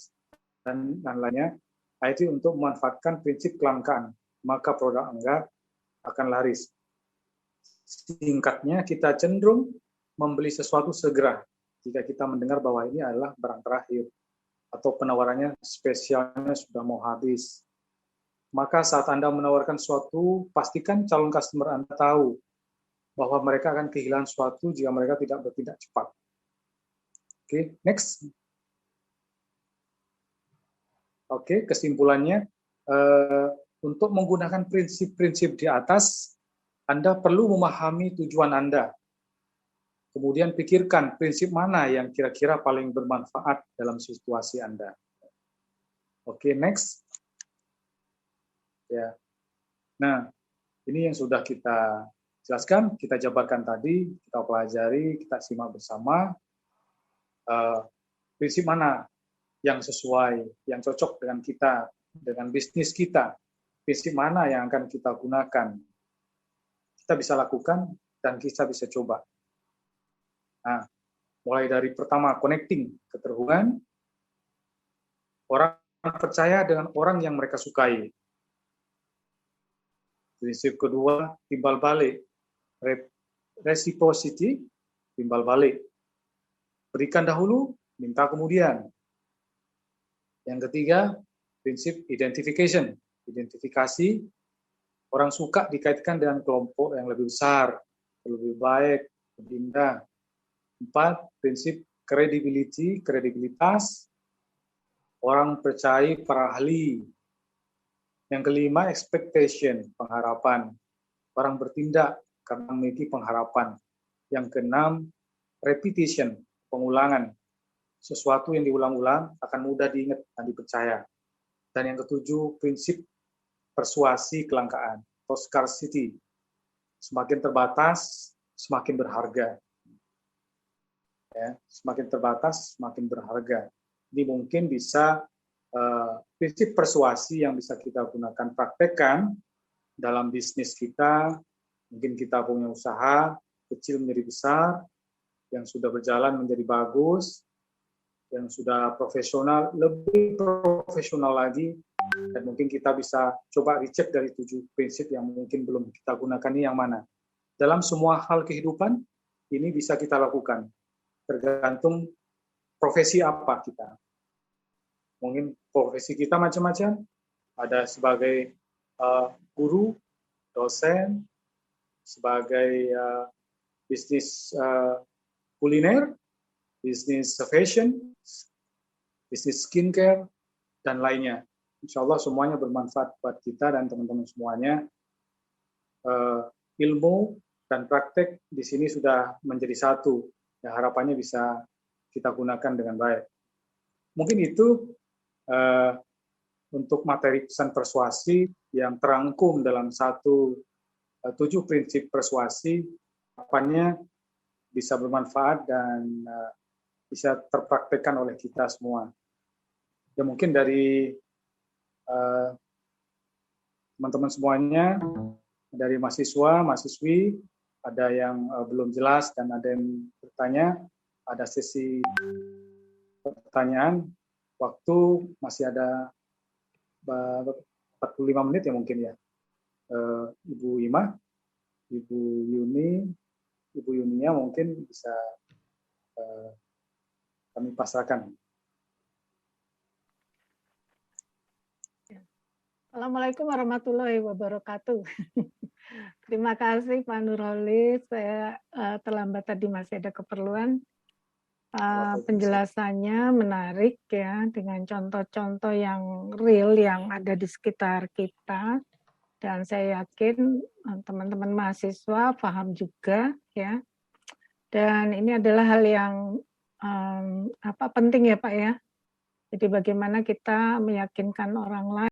dan lainnya. Itu untuk memanfaatkan prinsip kelangkaan. Maka produk Anda akan laris. Singkatnya, kita cenderung membeli sesuatu segera jika kita mendengar bahwa ini adalah barang terakhir atau penawarannya spesialnya sudah mau habis. Maka saat Anda menawarkan sesuatu, pastikan calon customer Anda tahu bahwa mereka akan kehilangan sesuatu jika mereka tidak bertindak cepat. Oke, next. Oke, kesimpulannya, untuk menggunakan prinsip-prinsip di atas, Anda perlu memahami tujuan Anda. Kemudian pikirkan prinsip mana yang kira-kira paling bermanfaat dalam situasi Anda. Oke, next. Ya. Nah, ini yang sudah kita jelaskan, kita jabarkan tadi, kita pelajari, kita simak bersama. Prinsip mana yang sesuai, yang cocok dengan kita, dengan bisnis kita. Prinsip mana yang akan kita gunakan. Kita bisa lakukan dan kita bisa coba. Nah, mulai dari pertama, connecting, keterhubungan. Orang percaya dengan orang yang mereka sukai. Prinsip kedua, timbal balik. Reciprocity, timbal balik. Berikan dahulu, minta kemudian. Yang ketiga, prinsip identification. Identifikasi, orang suka dikaitkan dengan kelompok yang lebih besar, lebih baik, lebih indah. 4, prinsip credibility, kredibilitas. Orang percaya para ahli. Yang kelima, expectation, pengharapan. Orang bertindak karena memiliki pengharapan. Yang keenam, repetition, pengulangan. Sesuatu yang diulang-ulang akan mudah diingat dan dipercaya. Dan yang ketujuh, prinsip persuasi kelangkaan, atau scarcity. Semakin terbatas, semakin berharga. Ya, semakin terbatas, semakin berharga. Ini mungkin bisa prinsip persuasi yang bisa kita gunakan praktekkan dalam bisnis kita. Mungkin kita punya usaha kecil menjadi besar, yang sudah berjalan menjadi bagus, yang sudah profesional lebih profesional lagi, dan mungkin kita bisa coba recheck dari 7 prinsip yang mungkin belum kita gunakan ini yang mana. Dalam semua hal kehidupan ini bisa kita lakukan, tergantung profesi apa kita. Mungkin profesi kita macam-macam, ada sebagai guru, dosen, sebagai bisnis kuliner, bisnis fashion, bisnis skincare, dan lainnya. insya Allah semuanya bermanfaat buat kita dan teman-teman semuanya. Ilmu dan praktek di sini sudah menjadi satu. Ya, harapannya bisa kita gunakan dengan baik. Mungkin itu untuk materi pesan persuasi yang terangkum dalam 7 prinsip persuasi, harapannya bisa bermanfaat dan bisa terpraktekkan oleh kita semua. Ya mungkin dari teman-teman semuanya, dari mahasiswa, mahasiswi, ada yang belum jelas dan ada yang bertanya, ada sesi pertanyaan, waktu masih ada 45 menit ya mungkin ya. Ibu Ima, Ibu Yunia mungkin bisa kami pasrahkan. Assalamualaikum warahmatullahi wabarakatuh. Terima kasih Pak Nurholis. Saya terlambat tadi, masih ada keperluan. Penjelasannya menarik ya, dengan contoh-contoh yang real yang ada di sekitar kita, dan saya yakin teman-teman mahasiswa paham juga ya. Dan ini adalah hal yang penting ya Pak ya. Jadi bagaimana kita meyakinkan orang lain